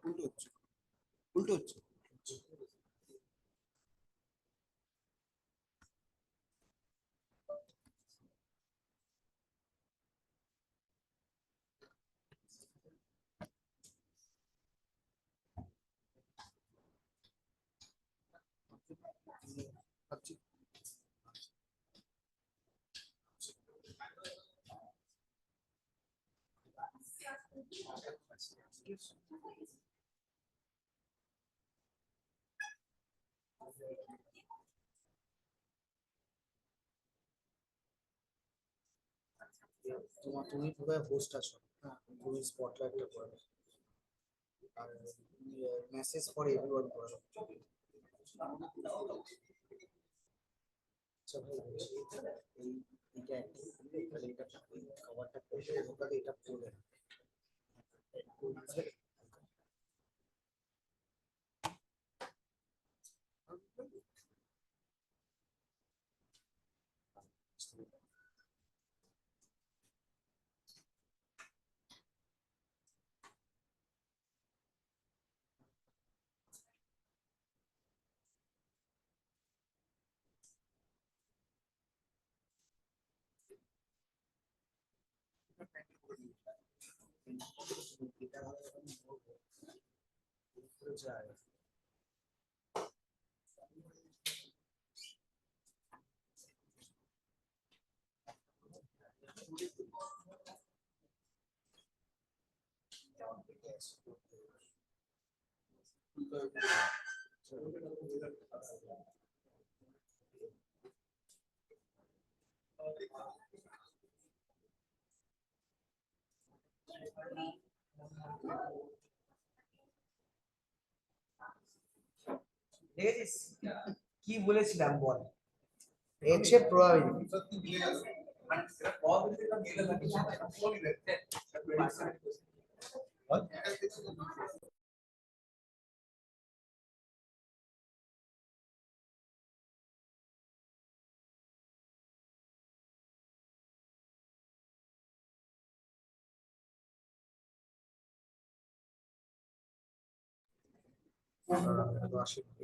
উল্টো হচ্ছে, উল্টো হচ্ছে। তুমি পুরো হোস্ট আছো, হ্যাঁ তুমি স্পটলাইটটা করে দাও। আর মেসেজ ফর এভরিওয়ান করে দাও। আচ্ছা ভাই বলছি, এই এটা একটা তাহলে এটা কভারটা করে তাহলে এটা পড়বে না। এটা আমি বলবো উপরে যায়। দেখেছিস কি বলেছিলাম বল, হচ্ছে প্রবাবিলিটি।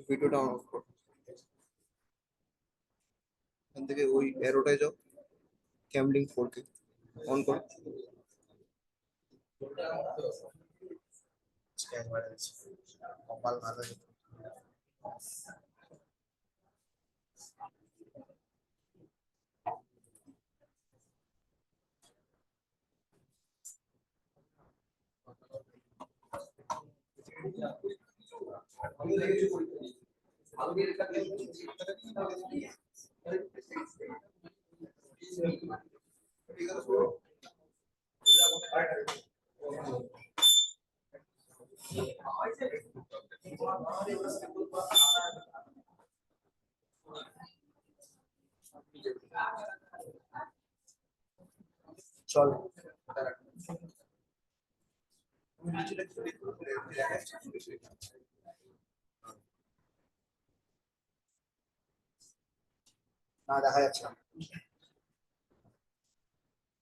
ভিডিওটা অন কর, এখান থেকে ওই অ্যারোটায় যাও, ক্যামলিং 4K অন কর। কপাল ভালো। চল না দেখা যাচ্ছে না,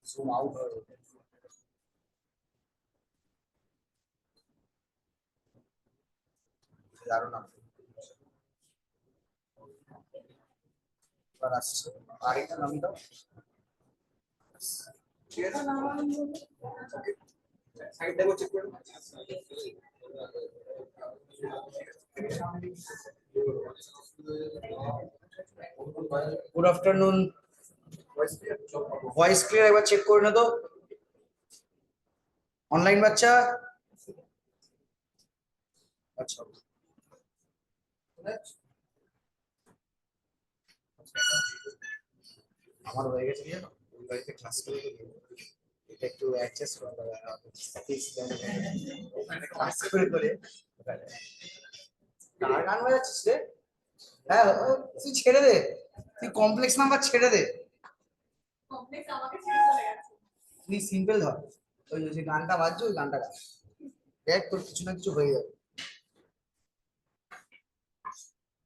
জুম আউট হয়ে যাবে। দারুণ এবার আসছে, আর এটা নাম দাও। সাইড দেখো, চেক করে গুড আফটারনুন, ভয়েস ক্লিয়ার একবার চেক করে নে তো। অনলাইন বাচ্চা, আচ্ছা আমার হয়ে গেছে, জানো ওই বাড়িতে ক্লাস করে এটা একটু অ্যাডজাস্ট করা যাবে ওখানে ক্লাস করে করে কার গান বাজাচ্ছিস রে? হ্যাঁ তুই ছেড়ে দে, তুই কমপ্লেক্স নাম্বার ছেড়ে দে, কমপ্লেক্স আমাকে ছেড়ে চলে গেছে। তুই সিম্পল ধর, ওই যে গানটা বাজছে ওই গানটা গা, দেখ তোর কিছু না কিছু হয়ে যাবে।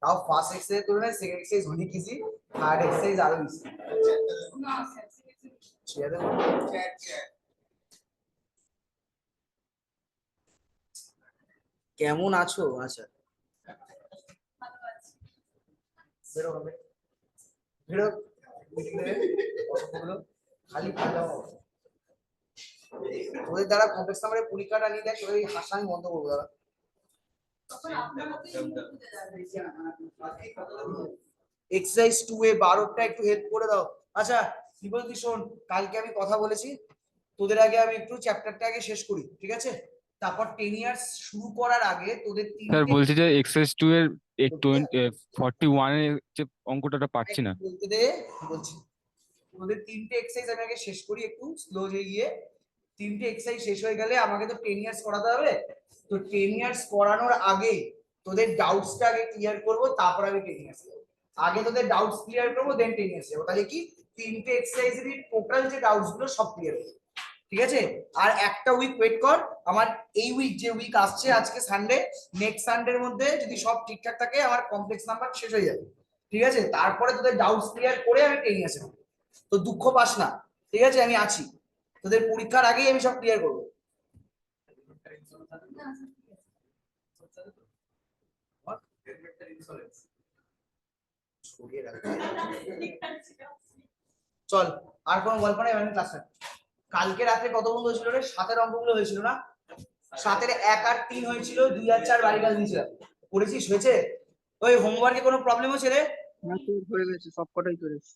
তাও ফার্স্ট এক্সারসাইজ করে না, সেকেন্ড এক্সারসাইজ অনেক ইজি, থার্ড এক্সারসাইজ আরো ইজি। কেমন আছো? আচ্ছা বেরো হবে বেরো খালি খাওয়া ওদের দ্বারা কমপ্লেক্স নাম্বারের পরীক্ষাটা নিয়ে দেখ ওই হাসান বন্ধ করবো দাদা। এক্সারসাইজ 2 এ 12টা একটু হেল্প করে দাও। আচ্ছা কি বলতি শোন, কালকে আমি কথা বলেছি তোদের আগে আমি একটু চ্যাপ্টারটা আগে শেষ করি, ঠিক আছে? তারপর 10 ইয়ার্স শুরু করার আগে তোদের স্যার তিনটে বলছি যে এক্সারসাইজ 2 এর 41 এর যে অঙ্কটা পাচ্ছি না। বলতে দে বলছি, তোদের তিনটে এক্সারসাইজ আমি আগে শেষ করি একটু স্লো গিয়ে। তিনটে এক্সারসাইজ শেষ হয়ে গেলে আমাকে তো 10 ইয়ার্স করাতে হবে। তো 10 ইয়ার্স করানোর আগে তোদের ডাউটসটা আগে ক্লিয়ার করব, তারপর আমি 10 ইয়ার্স যাব। আগে তোদের ডাউটস ক্লিয়ার করব, দেন 10 ইয়ার্স যাব। তাহলে কি তিনটে এক্সারসাইজেরই টোটাল যে ডাউটস গুলো সব ক্লিয়ার হবে, ঠিক আছে? আর একটা উইক ওয়েট কর, আমার এই উইক যে উইক আসছে আজকে সানডে, নেক্সট সানডের মধ্যে যদি সব ঠিকঠাক থাকে আমার কমপ্লেক্স নাম্বার শেষ হয়ে যাবে, ঠিক আছে? তারপরে তোদের ডাউটস ক্লিয়ার করে আমি 10 ইয়ার্সে যাব। তো দুঃখ পাস না, ঠিক আছে? আমি আছি, তোদের পরীক্ষার আগেই আমি সব ক্লিয়ার করবো। চল আর কোনো গল্প নেই মানে ক্লাসে। কালকে রাতে কত বন্ধু হয়েছিল রে? 7-এর অঙ্কগুলো হয়েছিল না? 7-এর 1 আর 3 হয়েছিল, 2 আর 4 বাড়ি কাজ দিয়েছিলাম। করেছিস? হয়েছে? ওই হোমওয়ার্কে কোনো প্রবলেম হয়েছে রে? না তোর হয়ে গেছে, সবকটাই করেছি।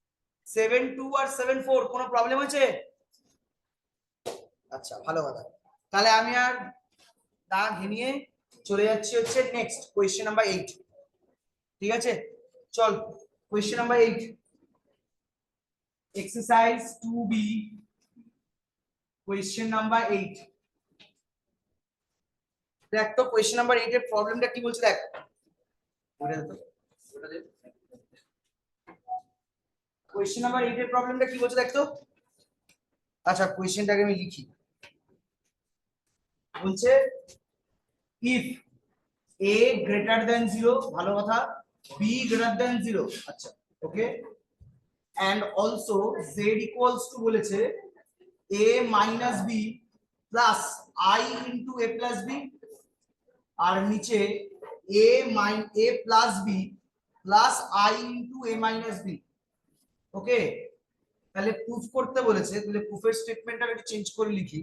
7-2 আর 7-4 কোনো প্রবলেম হয়েছে? আচ্ছা ভালো কথা। তাহলে আমি আর না ঘেমিয়ে চলে যাচ্ছি হচ্ছে নেক্সট কোয়েশ্চেন নাম্বার 8, ঠিক আছে? চল question number 8, exercise 2B, question number 8। দেখ তো কোয়েশ্চেন নাম্বার 8 এর প্রবলেমটা কি বলছে দেখ। কোয়েশ্চেন নাম্বার 8 এর প্রবলেমটা কি বলছে দেখ তো। আচ্ছা কোয়েশ্চেনটাকে আমি লিখি। বলছে ইফ a গ্রেটার দ্যান 0, ভালো কথা, b গ্রেটার দ্যান 0, আচ্ছা ওকে, and also z equals to বলেছে a minus b plus I into a plus b, আর নিচে a plus b plus I into a minus b, ওকে? তাহলে প্রুফ করতে বলেছে, তাহলে প্রুফের স্টেটমেন্টটা একটু চেঞ্জ করে লিখি।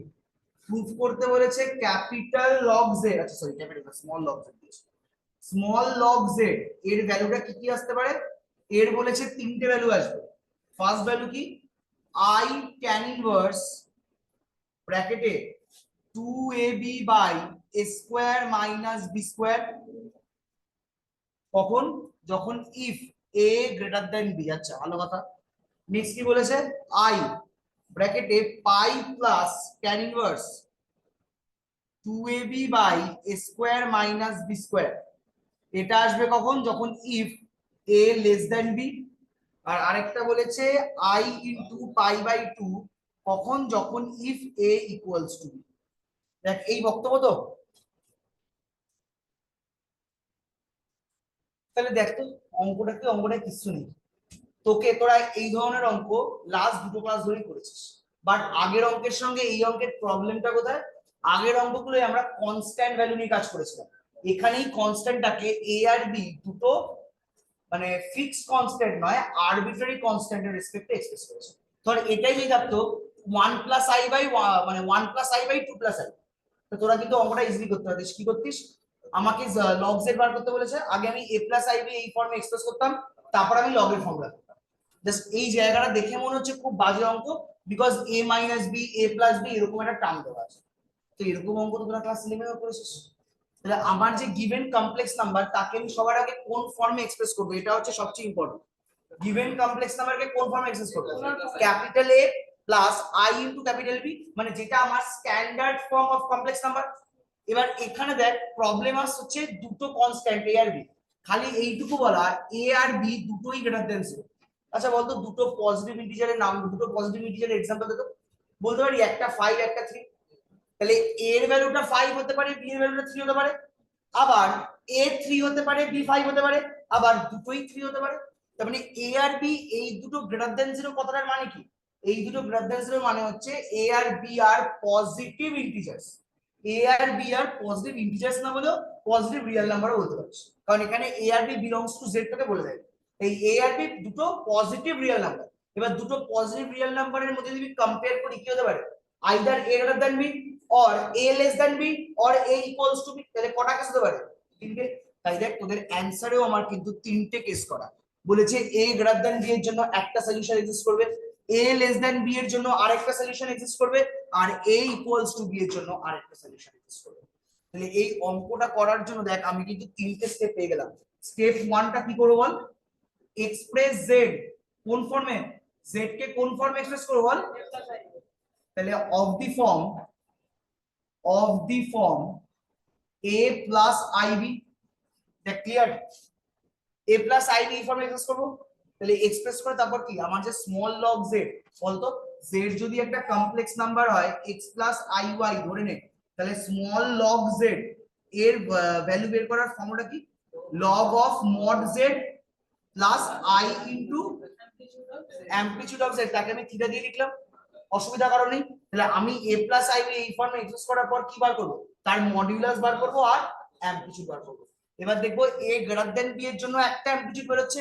প্রুফ করতে বলেছে ক্যাপিটাল লগ z, আচ্ছা sorry capital small log z, small log z এর ভ্যালুটা কি কি আসতে পারে? এর বলেছে তিনটে ভ্যালু আসবে। ফার্স্ট ভ্যালু কি? I tan ইনভার্স ব্র্যাকেটে 2ab by a square minus b square, কখন? যখন if a greater than b, আচ্ছা ভালো কথা। নেক্সট কি বলেছে? I ব্র্যাকেটে pi plus tan inverse 2ab by a square minus b square, এটা আসবে কখন? যখন if a less than b। আর আরেকটা বলেছে I ইনটু পাই বাই 2, কখন? যখন if a equals to b। দেখ এই বক্তব্য তো। তাহলে দেখ তো অঙ্কটা কিছু নেই। তোকে তোরা এই ধরনের অঙ্ক লাস্ট দুটো ক্লাস ধরেই করেছিস, বাট আগের অঙ্কের সঙ্গে এই অঙ্কের প্রবলেমটা কোথায়? আগের অঙ্কগুলোই আমরা কনস্ট্যান্ট ভ্যালু নিয়ে কাজ করেছিলাম, এখানেই কনস্ট্যান্টটাকে a আর b দুটো মানে ফিক্সড কনস্ট্যান্ট নয়, আরবিট্রারি কনস্ট্যান্টের রেসপেক্টে এক্সপ্রেস করেছে। ধর এটাই যদি থাকতো 1 প্লাস i বাই মানে 1 plus i by 2 plus i, তো তোরা কিন্তু অঙ্কটা ইজিলি করতে পারতিস। কি করতিস? আমাকে লগ z বার করতে বলেছে, আগে আমি a প্লাস i বি এই ফর্মে এক্সপ্রেস করতাম, তারপর আমি লগ এর ফর্ম রাখতাম। জাস্ট এই জায়গাটা দেখে মনে হচ্ছে খুব বাজে অঙ্ক, because a minus b a plus b এরকম একটা টার্ম দেওয়া আছে। তো এরকম অঙ্ক তো তোরা ক্লাস 11 এ করেছিস। তাহলে আমার যে গিভেন কমপ্লেক্স নাম্বার তাকে আমি সবার আগে কোন ফর্মে এক্সপ্রেস করব, এটা হচ্ছে সবচেয়ে ইম্পর্টেন্ট। গিভেন কমপ্লেক্স নাম্বারকে কোন ফর্মে এক্সপ্রেস করব? Capital A plus I into capital B, মানে যেটা আমার standard form of complex number. এবার এখানে দেখ প্রবলেম হচ্ছে দুটো কনস্ট্যান্ট a আর b, খালি এইটুকু বলা a আর b দুটোই গ্রেটার দ্যান 0। আচ্ছা বলতো দুটো পজিটিভ ইন্টিজারের নাম, দুটো পজিটিভ ইন্টিজারের एग्जांपल দে তো। বলতে পারি একটা 5 একটা 3, তাহলে a এর ভ্যালুটা 5 হতে পারে, b এর ভ্যালুটা 3 হতে পারে, আবার a 3 হতে পারে, b 5 হতে পারে, আবার দুটোই 3 হতে পারে। তার মানে a আর b এই দুটো গ্রেটার দ্যান 0 কথাটার মানে কি? এই দুটো ব্রাদার্স এর মানে হচ্ছে এ আর বি আর পজিটিভ ইন্টিজার্স। এ আর বি আর পজিটিভ ইন্টিজার্স না বলেও পজিটিভ রিয়েল নাম্বারও বলতে পারছি, কারণ এখানে এ আর বি বিলংস টু জেড টাকে বলে দেয়। এই এ আর বি দুটো পজিটিভ রিয়েল নাম্বার। এবার দুটো পজিটিভ রিয়েল নাম্বারের মধ্যে যদি কম্পেয়ার করি কি হতে পারে, either a greater than b or a less than b or a equals to b. তাহলে কটা কেস হতে পারে? তিনটে। তাই দেখ তোদের অ্যানসারেও আমার কিন্তু তিনটে কেস করা বলেছে। এ গ্রেটার দ্যান বি এর জন্য একটা সলিউশন এক্সিস্ট করবে, এ লেস দ্যান বি এর জন্য আরেকটা সলিউশন এক্সিস্ট করবে, আর এ ইকুয়ালস টু বি এর জন্য আরেকটা সলিউশন এক্সিস্ট করবে। তাহলে এই অঙ্কটা করার জন্য দেখ আমি কিন্তু তিনটে স্টেপ পেয়ে গেলাম। স্টেপ 1টা কি করব বল? এক্সপ্রেস জেড কোন ফর্মে, জেড কে কোন ফর্মে এক্সপ্রেস করব বল? তাহলে of the form a plus i b. দেখ ক্লিয়ার? a প্লাস আইবি এই ফর্মে এক্সপ্রেস করব। তাহলে এক্সপ্রেস করে তারপর কি আমার যে স্মল লগ জেড, বলতো জেড যদি একটা কমপ্লেক্স নাম্বার হয় x প্লাস আইওয়াই ধরে নে, তাহলে স্মল লগ জেড এর ভ্যালু বের করার ফর্মুলা কি? Log of mod Z plus I into amplitude of Z. তাকে আমি থিটা দিয়ে লিখলাম, অসুবিধা কারণ নেই। তাহলে আমি a প্লাস আইবি এই ফর্মে এক্সপ্রেস করার পর কি বার করব? তার মডুলাস বার করব আর অ্যামপ্লিটিউড বার করব। এবার দেখবো a গ্রেটার দ্যান b এর জন্য একটা অ্যামপ্লিটিউড বের হচ্ছে,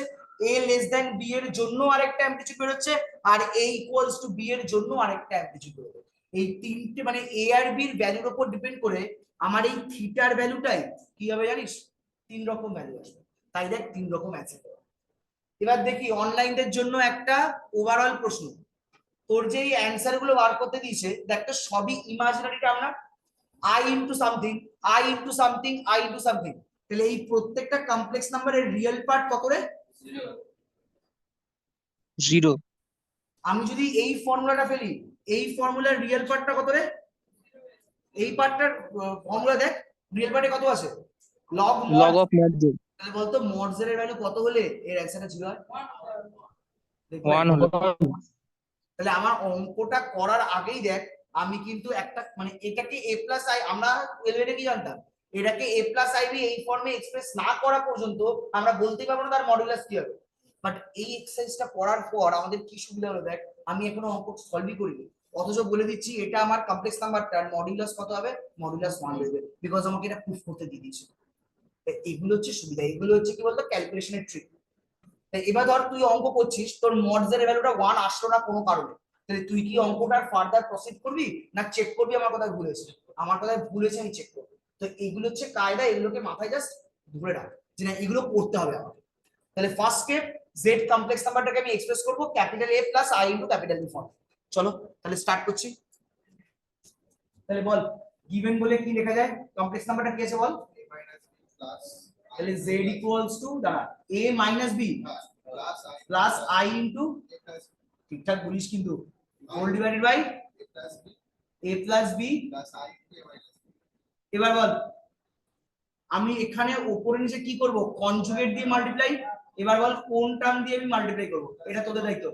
a লেস দ্যান b এর জন্য আরেকটা অ্যামপ্লিটিউড বের হচ্ছে, আর a ইকুয়ালস টু b এর জন্য আরেকটা অ্যামপ্লিটিউড বের হবে। এই তিনটে মানে a আর b এর ভ্যালুর উপর ডিপেন্ড করে আমার এই থিটার ভ্যালুটাই কি হবে জানিস? তিন রকম ভ্যালু আসবে। তাই দেখ তিন রকম অ্যান্সার। এবার দেখি অনলাইনদের জন্য একটা ওভারঅল প্রশ্ন। তোর যে এই অ্যানসার গুলো বার করতে দিয়েছে দেখ তো সবই ইমাজিনারি টার্ম না? i into something, i into something, i into something. তাহলে এই প্রত্যেকটা কমপ্লেক্স নাম্বারের রিয়েল পার্ট কত রে? 0। আমি যদি এই ফর্মুলাটা ফেলি, এই ফর্মুলার রিয়েল পার্টটা কত রে? এই পার্টটার ফর্মুলা দেখ, রিয়েল পার্টে কত আছে? Log log of mod Z তাহলে বলতো মড জেড এর ভ্যালু কত হলে এর অ্যানসারটা 0 হয়? 1 হলো। তাহলে আমার অঙ্কটা করার আগেই দেখ আমি কিন্তু একটা মানে এটাকে a প্লাস আই, আমরা 12 এ কি জানতাম এটাকে a প্লাস আইবি এই ফর্মে এক্সপ্রেস না করা পর্যন্ত আমরা বলতে পারবো না তার মডুলাস কি হবে। বাট এই এক্সারসাইজটা করার পর আমাদের কি সুবিধা হলো দেখ, আমি এখনো অঙ্ক সলভই করিনি অথচ বলে দিচ্ছি এটা আমার কমপ্লেক্স নাম্বারটার মডুলাস কত হবে? মডুলাস 1 হবে, বিকজ আমাকে এটা প্রুফ করতে দিয়ে দিয়েছে। এগুলো হচ্ছে সুবিধা, এগুলো হচ্ছে কি বলতো ক্যালকুলেশনের ট্রিক। এবার ধর তুই অঙ্ক করছিস, তোর মডজের ভ্যালুটা 1 আসলো না কোনো কারণে, তাহলে তুই কি অঙ্কটার ফার্দার প্রসিড করবি না চেক করবি আমার কথায় ভুল হয়েছে? আমার কথায় ভুল হয়েছে আমি চেক করবো। তো এগুলো হচ্ছে কায়দা, এগুলোকে মাথায় জাস্ট ধরে রাখ যে না এগুলো করতে হবে আমাকে। তাহলে ফার্স্ট স্টেপ জেড কমপ্লেক্স নাম্বারটাকে আমি এক্সপ্রেস করব capital A plus I into capital B form. চলো তাহলে স্টার্ট করছি। তাহলে বল গিভেন বলে কি লেখা যায়? কমপ্লেক্স নাম্বারটা কি আছে বল? তাহলে z ইকুয়ালস টু দাঁড়া a minus b plus i into, ঠিকঠাক বলিস কিন্তু, whole divided by a plus b। এবার বল আমি এখানে উপরে নিচে কি করব? কনজুগেট দিয়ে মাল্টিপ্লাই। এবার বল কোন টার্ম দিয়ে আমি মাল্টিপ্লাই করব? এটা তোদের দায়িত্ব।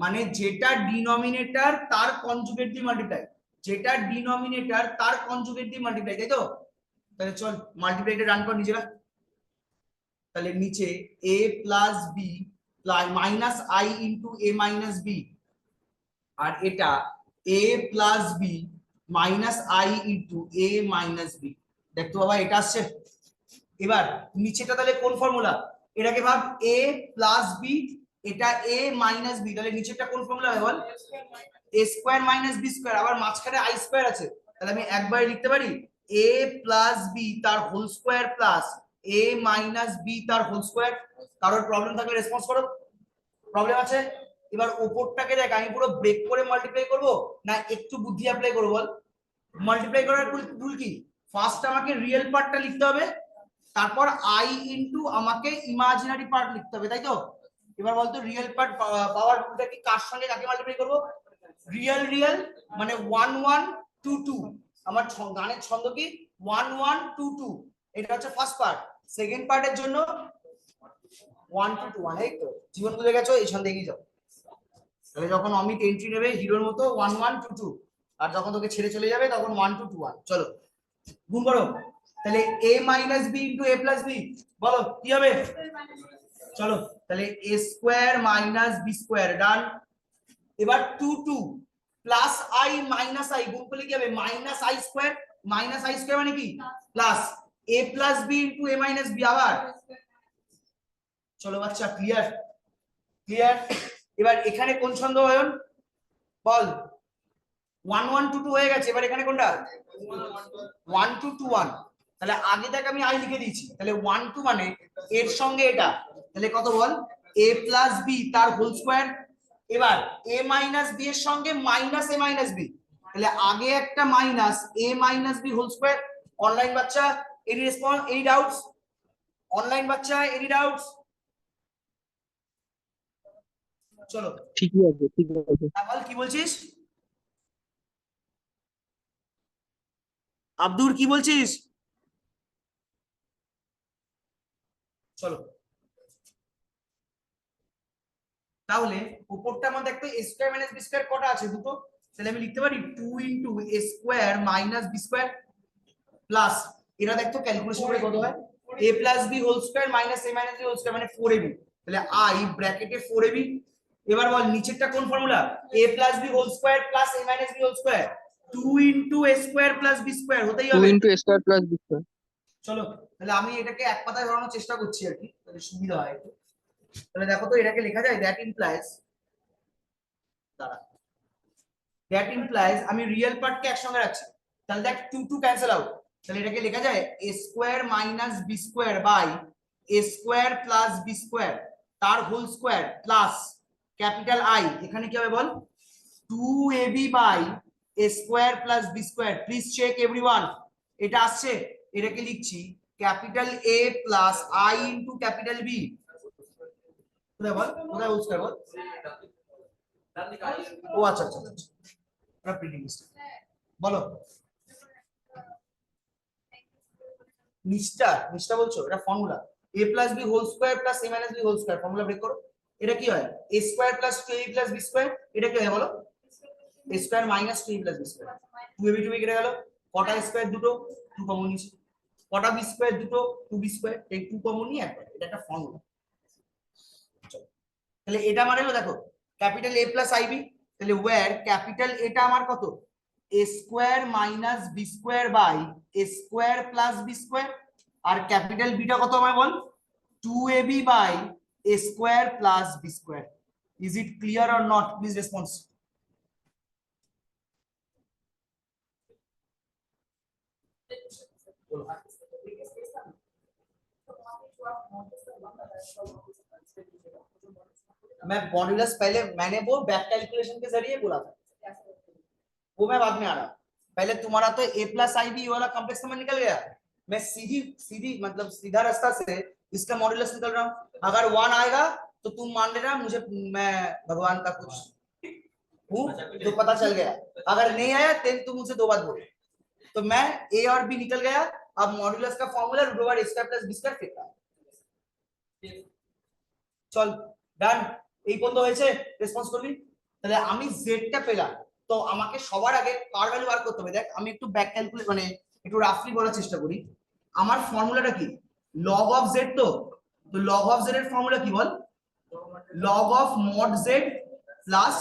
মানে যেটা ডিনোমিনেটর তার কনজুগেট দিয়ে মাল্টিপ্লাই, যেটা ডিনোমিনেটর তার কনজুগেট দিয়ে মাল্টিপ্লাই, তাই তো? তাহলে চল মাল্টিপ্লাইটা রান কর নিজেরা। তাহলে নিচে a plus b minus i into a minus b, আর এটা a plus b minus i into a minus b। দেখতো বাবা এটা আসছে। এবার নিচেটা তাহলে কোন ফর্মুলা? এটাকে ভাব a প্লাস b, এটা a মাইনাস b, তাহলে নিচেরটা কোন ফর্মুলা হবে বল? a square minus b square, আবার মাঝখানে i স্কয়ার আছে, তাহলে আমি একবারে লিখতে পারি a প্লাস b তার whole square plus a minus b তার হোল স্কয়ার। কারোর প্রবলেম থাকলে রেসপন্স করো, প্রবলেম আছে? এবার উপরটাকে দেখ আমি পুরো ব্রেক করে মাল্টিপ্লাই করব না একটু বুদ্ধি অ্যাপ্লাই করব বল? মাল্টিপ্লাই করার রুল কি? ফার্স্ট আমাকে রিয়েল পার্টটা লিখতে হবে, তারপর i ইনটু আমাকে ইমাজিনারি পার্ট লিখতে হবে, তাই তো? এবার বলতো রিয়েল পার্ট পাওয়ার রুলটা কি কার সঙ্গে কাকে মাল্টিপ্লাই করব? রিয়েল রিয়েল মানে 1 1 2 2। আমার গানের ছন্দ কি 1 1 2 2, এটা হচ্ছে ফার্স্ট পার্ট। সেকেন্ড পার্টের জন্য 1 2 2 1, এই তো জীবন বুঝে গেছো, এই ছন্দে এগিয়ে যাও। তাহলে যখন অমিত এন্ট্রি নেবে হিরোর মতো 1 1 2 2, আর যখন তোকে ছেড়ে চলে যাবে তখন 1 2 2 1। চলো গুণ করো, তাহলে a minus b into a plus b, বলো কি হবে? চলো তাহলে a square minus b square, done. এবার 2 2 প্লাস আই মাইনাস আই গুণ করলে কি হবে মাইনাস আই স্কোয়ার মানে কি প্লাস এ প্লাস বি ইন্টু এ মাইনাস বি আবার। চলো বাচ্চা ক্লিয়ার ক্লিয়ার। এবার এখানে কোন ছন্দ হয়ন বল 1 1 2 2 হয়ে গেছে। এবার এখানে কোনটা 1 2 2 1, তাহলে আগে থেকে আমি আই লিখে দিয়েছি, তাহলে 1 2 মানে এর সঙ্গে এটা, তাহলে কত বল a প্লাস বি তার হোল স্কোয়ার। এবার a মাইনাস বি এর সঙ্গে মাইনাস a মাইনাস বি, তাহলে আগে একটা minus a minus B whole square. Online বাচ্চা any response, any doubts? Online বাচ্চা এনি ডাউটস? চলো ঠিকই আছে, ঠিক আছে। বল কি বলছিস আব্দুর, কি বলছিস? চলো তাহলে উপরটা আমাদের একটা a square minus b square কটা আছে দুটো, তাহলে আমি লিখতে পারি 2 into a square minus b square plus এরা দেখতো ক্যালকুলেশন করে কত হয় a plus b whole square minus a minus b whole square মানে 4ab, তাহলে i ব্র্যাকেটে 4ab। এবার বল নিচেরটা কোন formula a plus b whole square plus a minus b whole square 2 into a square plus b square হতেই 2 হবে। Into square plus b square. চলো তাহলে আমি এটাকে এক পাতায় ধরানোর চেষ্টা করছি আর কি, তাহলে সুবিধা হয় একটু। তাহলে দেখো তো এটাকে লেখা যায় দ্যাট ইমপ্লাইজ, দাঁড়া, দ্যাট ইমপ্লাইজ আমি রিয়েল পার্টকে একসঙ্গে রাখছি, তাহলে দেখ 2 2 ক্যান্সেল আউট, তাহলে এটাকে লেখা যায় a square minus b square by a square plus b square তার whole square plus capital I, এখানে কি হবে বল 2ab by a square plus b square. Please check everyone, এটা আসছে, এটাকে লিখছি capital A plus I into capital B। কোথায় বল কোথায় হোল স্কয়ার বল? ও আচ্ছা আচ্ছা আচ্ছা, এটা প্রিন্টিং মিস্টেক। বলো নিচটা বলছো, এটা formula a plus b whole square plus a minus b whole square, formula break করো। এটা কি হয় a square plus 2ab plus b square, এটা কি হয় বলো a square minus 2ab plus b square. 2ab 2ab কেটে গেল, কটা স্কয়ার দুটো 2 কমন নিয়েছি, কটা b স্কয়ার দুটো 2b স্কয়ার, এই 2 কমন নিয়ে একবার, এটা একটা ফর্মুলা। তাহলে এটা মানে হলো দেখো ক্যাপিটাল A প্লাস IB, তাহলে ওয়্যার ক্যাপিটাল এটা আমার কত a square minus b square by a square plus b square, আর ক্যাপিটাল বিটা কত আমায় বল 2ab by a square plus b square. Is it clear or not? Please response. मैं modulus पहले मैंने वो बैक कैलकुलेशन के जरिए बोला था, वो मैं बाद में आ रहा। पहले तुम्हारा तो a प्लस आई बी वाला कॉम्प्लेक्स नंबर निकल गया, मैं सीधी सीधी मतलब सीधा रास्ता से इसका मॉड्यूलस निकल रहा हूँ। अगर 1 आएगा तो तुम मान लेना मुझे, मैं भगवान का कुछ हूँ तो पता चल गया, अगर नहीं आया then तुम मुझे 2 बात बोलो। तो मैं a और b निकल गया, अब मॉड्यूलस का formula root over a square plus b square फिर का। চল ডান, এই পর্যন্ত হয়েছে, রেসপন্স করবি। তাহলে আমি জেডটা পেলাম, তো আমাকে সবার আগে কার ভ্যালু বার করতে হবে। দেখ আমি একটু ব্যাক ক্যালকুলেট মানে একটু রাফলি বলার চেষ্টা করি। আমার ফর্মুলাটা কি লগ অফ জেড, তো লগ অফ জেড এর ফর্মুলা কি বল log of mod Z plus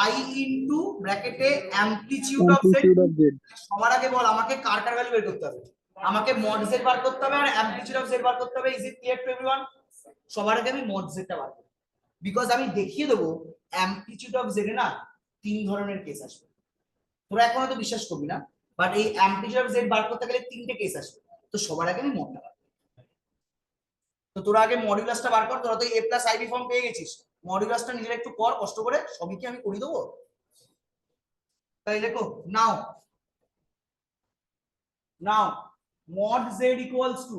i into ব্র্যাকেটে অ্যামপ্লিটিউড অফ জেড। সবার আগে বল আমাকে কার কার ভ্যালু বের করতে হবে, আমাকে মড জেড বার করতে হবে আর অ্যামপ্লিটিউড অফ জেড বার করতে হবে। Is it clear to everyone? সবার আগে আমি মড জেডটা বার করব, বিকজ আমি দেখিয়ে দেবো অ্যামপ্লিটিউড অফ জেড এ না 3 ধরনের কেস আসবে। তোরা এখন হয়তো বিশ্বাস করবি না, বাট এই অ্যামপ্লিটিউড অফ জেড বার করতে গেলে 3টে কেস আসবে। তো সবার আগে আমি মডটা বার করব। তো তোরা আগে মডুলাসটা বার কর, তোরা তো a প্লাস আইবি ফর্ম পেয়ে গেছিস, মডুলাসটা নিজেরা একটু কর কষ্ট করে, সবই কি আমি করে দেবো। তাই দেখো now now mod z equals to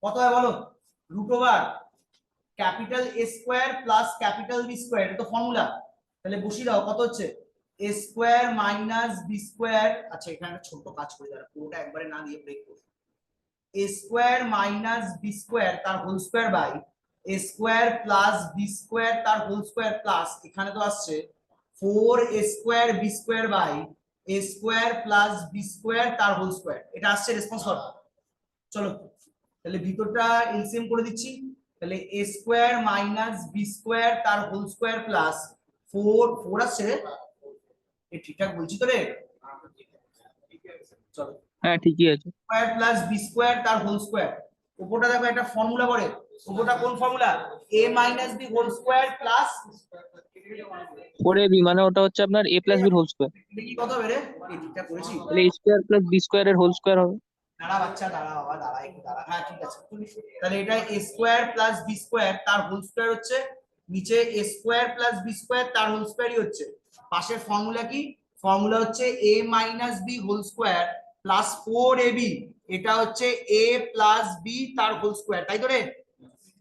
কত হয় বলো root over capital A square plus capital B square, এটা তো ফর্মুলা। তাহলে বসিয়ে দাও কত হচ্ছে a square minus b square. আচ্ছা এখানে একটা ছোট কাজ করে দাঁড়া, পুরোটা একবারে না দিয়ে ব্রেক করো। a square minus b square তার whole square by a square plus b square তার হোল স্কয়ার প্লাস এখানে তো আসছে 4a square b square by a square plus b square তার হোল স্কয়ার। এটা আসছে রেসপন্স কর। চলো তাহলে ভিতরটা এলসিএম করে দিচ্ছি, তাহলে a square minus b square তার হোল স্কয়ার প্লাস 4 আসছে রে, এই ঠিকঠাক বলছি তো রে? চলো, হ্যাঁ ঠিকই আছে। স্কোয়ার প্লাস বি স্কোয়ার তার হোল স্কোয়ার। উপরটা দেখো একটা ফর্মুলা করে, উপরটা কোন formula? a minus B whole square plus 4ab মানে ওটা হচ্ছে আপনার a প্লাস বির হোল স্কোয়ার, এটা কি কত হবে রে? এই ঠিকঠাক করেছি? তাহলে a square plus b square এর হোল স্কোয়ার হবে। দাঁড়া বাচ্চা, দাঁড়া বাবা, দাঁড়া একটু দাঁড়া। হ্যাঁ ঠিক আছে, তাহলে এটা a square plus b square তার হোল স্কোয়ার হচ্ছে, নিচে a square plus b square তার হোল স্কোয়ারই হচ্ছে। পাশের ফর্মুলা কি? ফর্মুলা হচ্ছে a minus B whole square plus 4ab, এটা হচ্ছে a প্লাস বি তার হোল স্কোয়ার, তাই তো রে?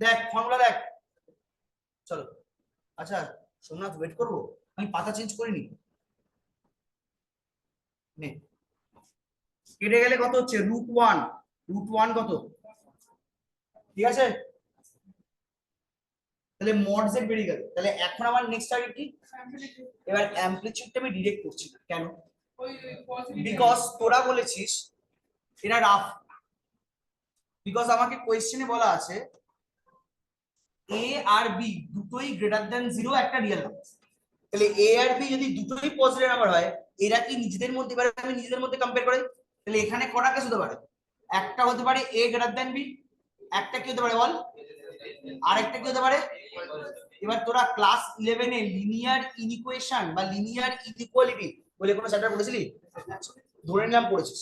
দেখ ফর্মুলা দেখ। চলো, আচ্ছা সোমনাথ ওয়েট করবো, আমি পাতা চেঞ্জ করিনি। নে, কেটে গেলে কত হচ্ছে? √1, √1 কত? ঠিক আছে, তাহলে মড জেড বেরিয়ে গেল। তাহলে এখন আমার নেক্সট টার্গেট কি? এবার অ্যামপ্লিটিউডটা আমি ডিরেক্ট করছি না। কেন? বিকজ তোরা বলেছিস এটা রাফ, বিকজ আমাকে কোয়েশ্চেনে বলা আছে এ আর বি দুটোই গ্রেটার দ্যান 0 একটা রিয়েল নাম্বার। তাহলে এ আর বি যদি দুটোই পজিটিভ নাম্বার হয়, এরা কি নিজেদের মধ্যে, এবারে আমি নিজেদের মধ্যে কম্পেয়ার করি, তাহলে এখানে কটা কেস হতে পারে? একটা হতে পারে এ গ্রেটার দ্যান বি, একটা কি হতে পারে বল, আর একটা কি হতে পারে? এবার তোরা ক্লাস 11 এ লিনিয়ার ইনইকুয়েশন বা লিনিয়ার ইনইকুয়ালিটি বলে কোনো চ্যাপ্টার পড়েছিলি? ধরে নিলাম পড়েছিস।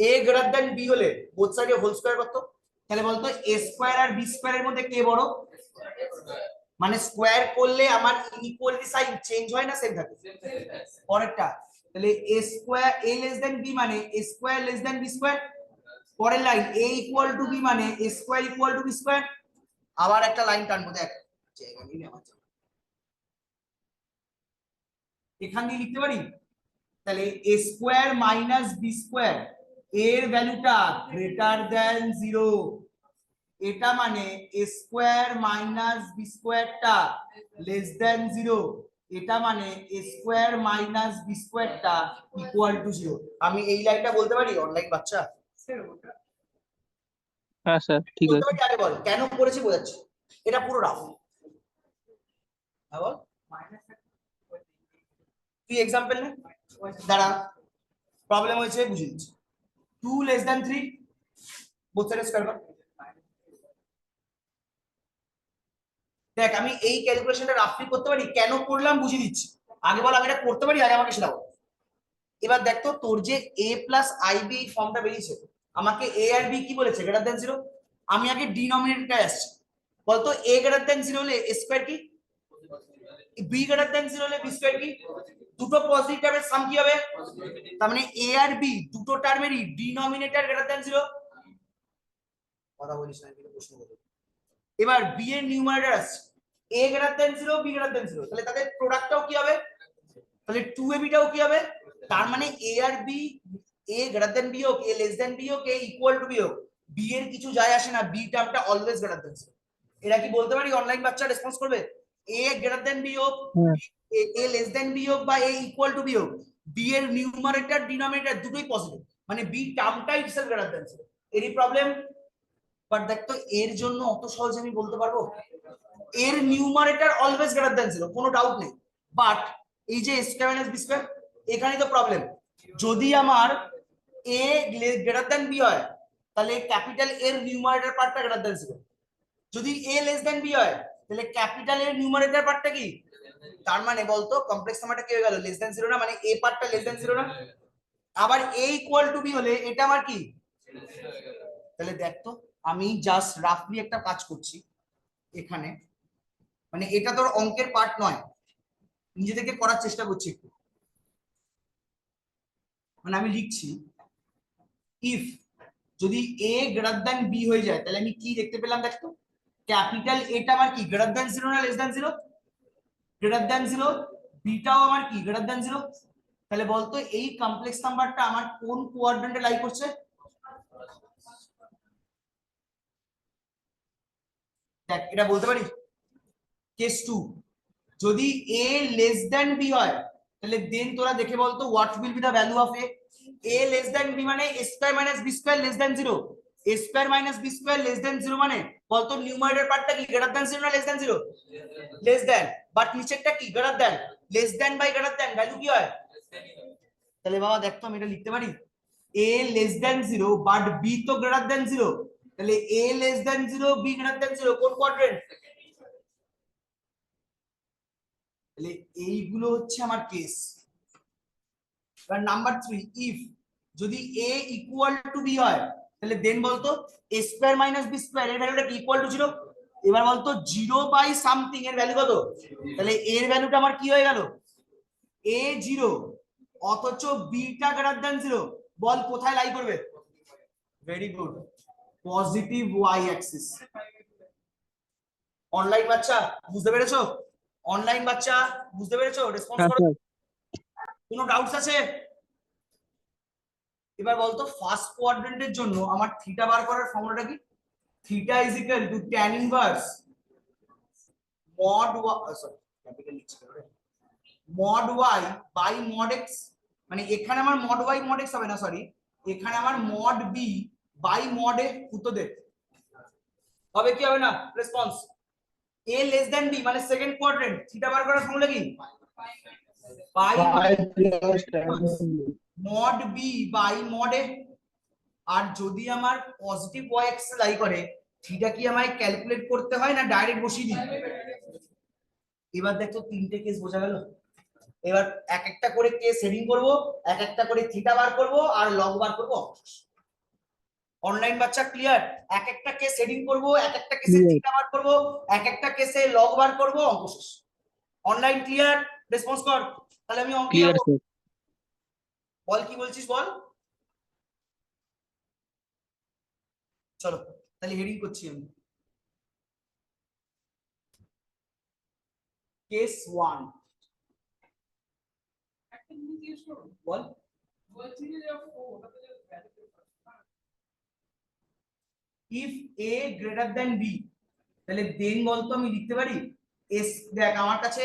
এ গ্রেটার দ্যান বি হলে বোথ সাইডে হোল স্কয়ার কত? তাহলে বলতো এ স্কয়ার আর বি স্কয়ারের মধ্যে কে বড়? মানে স্কয়ার করলে আমার ইনইকুয়ালিটি সাইন চেঞ্জ হয় না, সেম থাকে? পরেরটা, তাহলে A square A less than B মানে A square less than B square. পরের line A equal to B মানে A square equal to B square. আবার একটা লাইন টানবো, দেখ জায়গা নেই আমার, এখান দিয়ে লিখতে পারি। তাহলে A square minus B square এর ভ্যালুটা গ্রেটার দ্যান 0, এটা মানে এ স্কয়ার মাইনাস বি স্কয়ারটা লেস দ্যান 0, এটা মানে এ স্কয়ার মাইনাস বি স্কয়ারটা ইকুয়াল টু 0। আমি এই লাইনটা বলতে পারি অনলাইন বাচ্চা? হ্যাঁ স্যার ঠিক বলতে আছে। পারি, আগে বল কেন করেছি বোঝাচ্ছি। এটা পুরো রাফ, হ্যাঁ বল। তুই এক্সাম্পল নে, দাঁড়া প্রবলেম হয়েছে বুঝিয়ে দিচ্ছি। 2 less than 3 both side square কর। দেখ আমি এই ক্যালকুলেশনটা রাফলি করতে পারি, কেন করলাম বুঝিয়ে দিচ্ছি। আগে বল আমি এটা করতে পারি, আগে আমাকে সেটা বল। এবার দেখ তো তোর যে a প্লাস আইবি এই ফর্মটা বেরিয়েছে, আমাকে a আর b কি বলেছে? Greater than 0। আমি আগে ডিনোমিনেটরটা আসছি, বলতো a গ্রেটার দ্যান 0 হলে a স্কয়ার কি, b গ্রেটার দ্যান 0 হলে b স্কয়ার কি? দুটো পজিটিভ টার্মের সাম কি হবে? তার মানে a আর b দুটো টার্মেরই ডিনোমিনেটর গ্রেটার দ্যান 0। কথা বলিস না, কিন্তু প্রশ্ন করব। এবার b এর নিউমারেটর আসছে, a greater than 0 b greater than 0, তাহলে তাদের প্রোডাক্টটাও কি হবে? তাহলে 2ab টাও কি হবে? তার মানে a আর b, a greater than b হোক, a লেস দ্যান b হোক, a ইকুয়াল টু b হোক, b এর কিছু যায় আসে না, b টার্মটা অলওয়েজ গ্রেটার দ্যান 0। এরা কি বলতে পারি অনলাইন বাচ্চা রেসপন্স করবে? a গ্রেটার দ্যান b হোক, হ্যাঁ a লেস দ্যান b হোক বা a ইকুয়াল টু b হোক, b এর নিউমারেটর ডিনোমিনেটর দুটোই পজিটিভ, মানে b টার্মটাই ইটসেলফ গ্রেটার দ্যান 0। এরই প্রবলেম। বাট দেখ তো এর জন্য অত সহজে আমি বলতে পারবো? এর নিউমারেটর অলওয়েজ গ্রেটার দ্যান 0, কোনো ডাউট নেই। বাট এই যে স্কয়ার মাইনাস বি স্কয়ার, এখানেই তো প্রবলেম। যদি আমার a গ্রেটার দ্যান b হয়, তাহলে ক্যাপিটাল এর নিউমারেটর পার্টটা গ্রেটার দ্যান 0। যদি a লেস দ্যান b হয়, তাহলে ক্যাপিটাল এর নিউমারেটর পার্টটা কি? তার মানে বলতো কমপ্লেক্স নাম্বারটা কি হয়ে গেল? লেস দ্যান 0 না, মানে a পার্টটা লেস দ্যান 0 না। আবার a ইকুয়াল টু b হলে এটা আমার কি? তাহলে দেখ তো আমি জাস্ট রাফলি একটা কাজ করছি এখানে, মানে এটা তোর অঙ্কের পার্ট নয়, নিজে থেকে করার চেষ্টা করছি একটু। মানে আমি লিখছি ইফ যদি a গ্রেটার দ্যান b হয়ে যায়, তাহলে আমি কি দেখতে পেলাম দেখ তো, ক্যাপিটাল এটা আমার কি গ্রেটার দ্যান 0 না লেস দ্যান 0? Greater than 0। বিটাও আমার কি গ্রেটার দ্যান 0। তাহলে বলতো এই কমপ্লেক্স নাম্বারটা আমার কোন কোয়াড্রেন্টে লাই করছে? দেখ এটা বলতে পারি। কেস 2, যদি a লেস দ্যান b হয়, তাহলে দেন তোরা দেখে বলতো what will be the value of a। a less than b মানে a square minus b square less than 0। a square minus b square less than 0 মানে বলতো নিউমারেটর পার্টটা কি গ্রেটার দ্যান 0 না less than 0? Less than, but নিচেরটা কি greater than. Less than by greater than value কি হয়? তাহলে বাবা দেখতো আমি এটা লিখতে পারি a less than 0 but b তো গ্রেটার দ্যান 0, তাহলে a less than 0 b greater than 0 কোন কোয়াড্রেন্ট? তাহলে এইগুলো হচ্ছে আমার কেস। এবার নাম্বার 3, ইফ যদি a ইকুয়াল টু b হয় তাহলে দেন বলতো a square minus b square এর ভ্যালুটা কি ইকুয়াল টু 0? এবার বলতো 0 বাই সামথিং এর ভ্যালু কত? তাহলে এর ভ্যালুটা আমার কি হয়ে গেল? a 0 অথচ b টা গ্রেটার দ্যান 0, বল কোথায় লাই করবে? Very good, positive y Axis. Online বাচ্চা বুঝতে পেরেছো? অনলাইন বাচ্চা বুঝতে পেরেছো? রেসপন্স হ্যাঁ করো। স্যার। কোনো ডাউটস আছে? এবার বলতো ফার্স্ট কোয়াড্রেন্টের জন্য আমার থিটা বার করার ফর্মুলাটা কি? Theta is equal to tan inverse mod mod y by mod x, মানে এখানে আমার mod y mod x হবে না, সরি, এখানে আমার mod b by mod a উত্তর দে হবে কি হবে না? Response a less than b মানে সেকেন্ড কোয়াড্রেন্ট, থিটা বার করার ফর্মুলা কি? By mod b by mod a। আর যদি আমার পজিটিভ y অ্যাক্সিস লাই করে থিটা কি আমায় ক্যালকুলেট করতে হয় না ডাইরেক্ট বসিয়ে দিই? এবার দেখো তিনটে কেস বোঝা গেল। এবার এক একটা করে কেস হেডিং করব, এক একটা করে থিটা বার করব আর লগ বার করব। অনলাইন বাচ্চা ক্লিয়ার? এক একটা কেস হেডিং করব, এক একটা কেসে থিটা বার করব, এক একটা কেসে লগ বার করব, অঙ্ক শেষ। Online clear? রেসপন্স কর, তাহলে আমি অঙ্কে ক্লিয়ার যাব। স্যার। বল কি বলছিস বল। চলো তাহলে হেডিং করছি আমি। Case 1 ball. If a greater than b তাহলে দেন বলতো আমি লিখতে পারি এস। দেখ আমার কাছে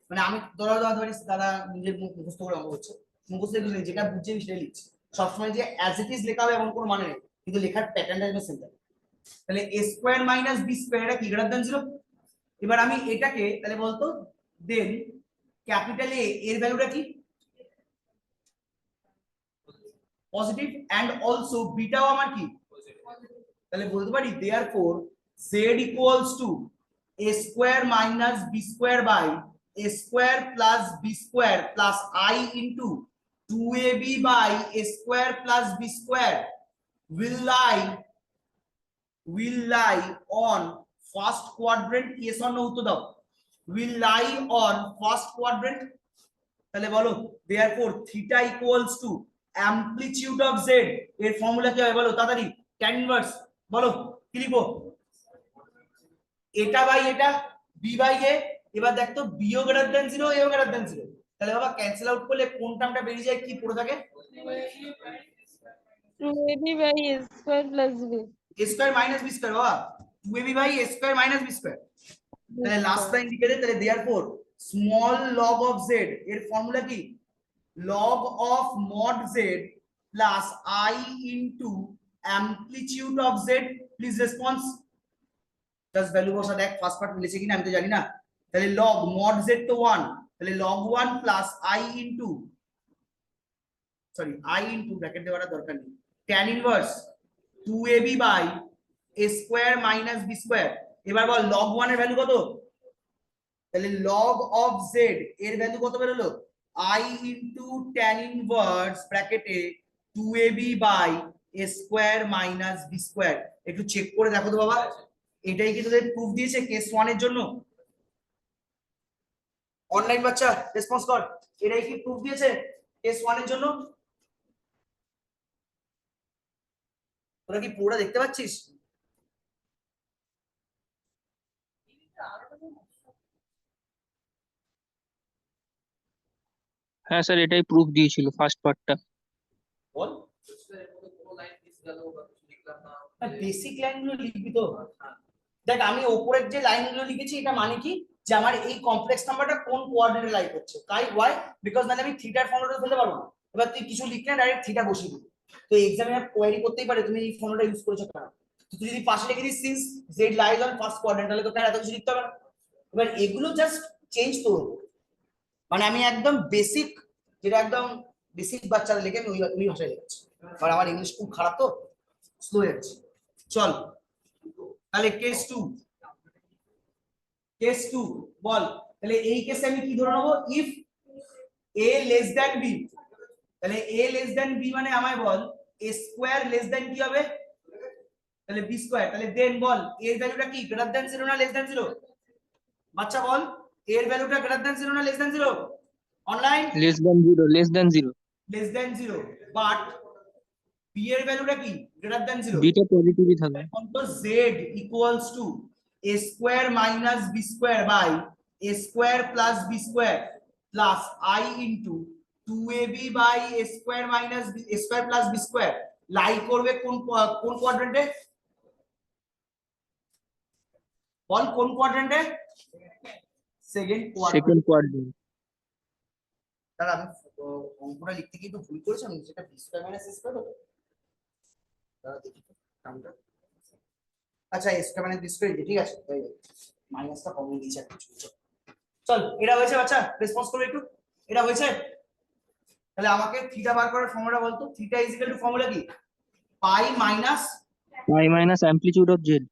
মানে আমি ধরো ধরি দাদা নিজের মুখস্থ করে অঙ্ক হচ্ছে, মুখস্থ কিছু নেই, যেটা বুঝছি আমি সেটাই লিখছি। সবসময় যে অ্যাজ ইট ইজ লেখা হবে এমন কোনো মানে নেই, কিন্তু লেখার প্যাটার্নটা যেন সেম থাকে। তাহলে a square minus b square এটা কি গ্রেটার দ্যান 0? এবার আমি এটাকে তাহলে বলতো দেন ক্যাপিটাল A এর ভ্যালুটা কি? পজিটিভ, এন্ড অলসো বিটাও আমার কি? তাহলে বলতে পারি therefore z equals to a square minus b square by a square plus b square plus i into 2ab by a square plus b square will lie on first quadrant, yes or no উত্তর দাও। will lie on first quadrant, তাহলে বলো therefore theta equals to amplitude of z এর formula কি হবে বলো তাড়াতাড়ি। tan inverse বলো কি লিখবো? এটা বাই এটা b বাই a। এবার দেখ তো b ও গ্রেটার দ্যান 0 a ও গ্রেটার দ্যান 0, তাহলে বাবা ক্যান্সেল আউট করলে কোন টার্মটা বেরিয়ে যায়, কি পড়ে থাকে? 2ab by a square plus b a square minus b square বাবা 2ab by a square minus b square. তাহলে লাস্ট লাইন লিখে দে, তাহলে therefore small log of z এর ফর্মুলা কি? log of mod z plus I into amplitude of z। Please response, just value বসা দেখ first part মিলেছে কিনা আমি তো জানি না। তাহলে log mod z তো 1, তাহলে log 1 plus I into I into bracket দেওয়ার দরকার নেই, tan inverse 2ab by a square minus b square. এবার বল log 1 এর ভ্যালু কত? তাহলে log of z এর ভ্যালু কত বেরোলো? I into tan inverse ব্র্যাকেটে 2ab by a square minus b square. একটু চেক করে দেখো তো বাবা, এটাই কি তোদের প্রুফ দিয়েছে কেস 1 এর জন্য? অনলাইন বাচ্চা রেসপন্স কর, এটাই কি প্রুফ দিয়েছে কেস 1 এর জন্য? তোরা কি পুরোটা দেখতে পাচ্ছিস? হ্যাঁ স্যার, এটাই প্রুফ দিয়েছিল ফার্স্ট পার্টটা। বল বেসিক লাইনগুলো লিখবি তো। দেখ আমি উপরের যে লাইনগুলো লিখেছি এটা মানে কি যে আমার এই কমপ্লেক্স নাম্বারটা কোন কোঅর্ডিনেটে লাই করছে, তাই ওয়াই বিকজ মানে আমি থিটার ফর্মুলাটা ফেলতে পারবো না। এবার তুই কিছু লিখলে ডাইরেক্ট থিটা বসিয়ে দিবি, তো এক্সামিনার কোয়েরি করতেই পারে তুমি এই ফর্মুলাটা ইউজ করেছো কেন। তো তুই যদি পাশে লিখে this since Z lies on first quadrant, তাহলে তোকে আর এত কিছু লিখতে হবে না। এবার এগুলো জাস্ট চেঞ্জ করবো, মানে আমি একদম বেসিক, যেটা একদম বেসিক বাচ্চারা লিখে আমি ওই ভাষায় লিখছি, আর আমার ইংলিশ খুব খারাপ তো স্লো হয়ে যাচ্ছে। চল তাহলে কেস টু বল। তাহলে এই কেসে আমি কি ধরে নেবো, if a less than b, তাহলে a লেস দ্যান b মানে আমায় বল a স্কয়ার লেস দ্যান কি হবে, তাহলে b স্কয়ার। তাহলে দেন বল এর ভ্যালুটা কি, গ্রেটার দ্যান 0 না লেস দ্যান 0? বাচ্চা বল এর ভ্যালুটা গ্রেটার দ্যান 0 না less than 0? Online less than zero, less than zero. Less than 0, but b এর ভ্যালুটা কি, গ্রেটার দ্যান 0। বিটা পজিটিভই থাকবে। তো z equals to a square minus b square by a square plus b square plus i into 2ab by a square minus a square plus b square. Lie করবে কোন কোয়াড্রেন্টে, বল কোন কোয়াড্রেন্টে? Second second quadrant. তাহলে আমি অঙ্কটা লিখতে গিয়ে তো ভুল করেছি, আমি যেটা b square minus a square হবে। তাহলে দেখি তো কামটা। আচ্ছা a square minus b square, ঠিক আছে হয়ে যাবে, মাইনাসটা কমিয়ে দিয়েছে একটু। চল এটা হয়েছে বাচ্চা, রেসপন্স করবে একটু, এটা হয়েছে। তাহলে আমাকে থিটা বার করার ফর্মুলা বলতো, theta is equal to formula কি, pi minus amplitude of Z.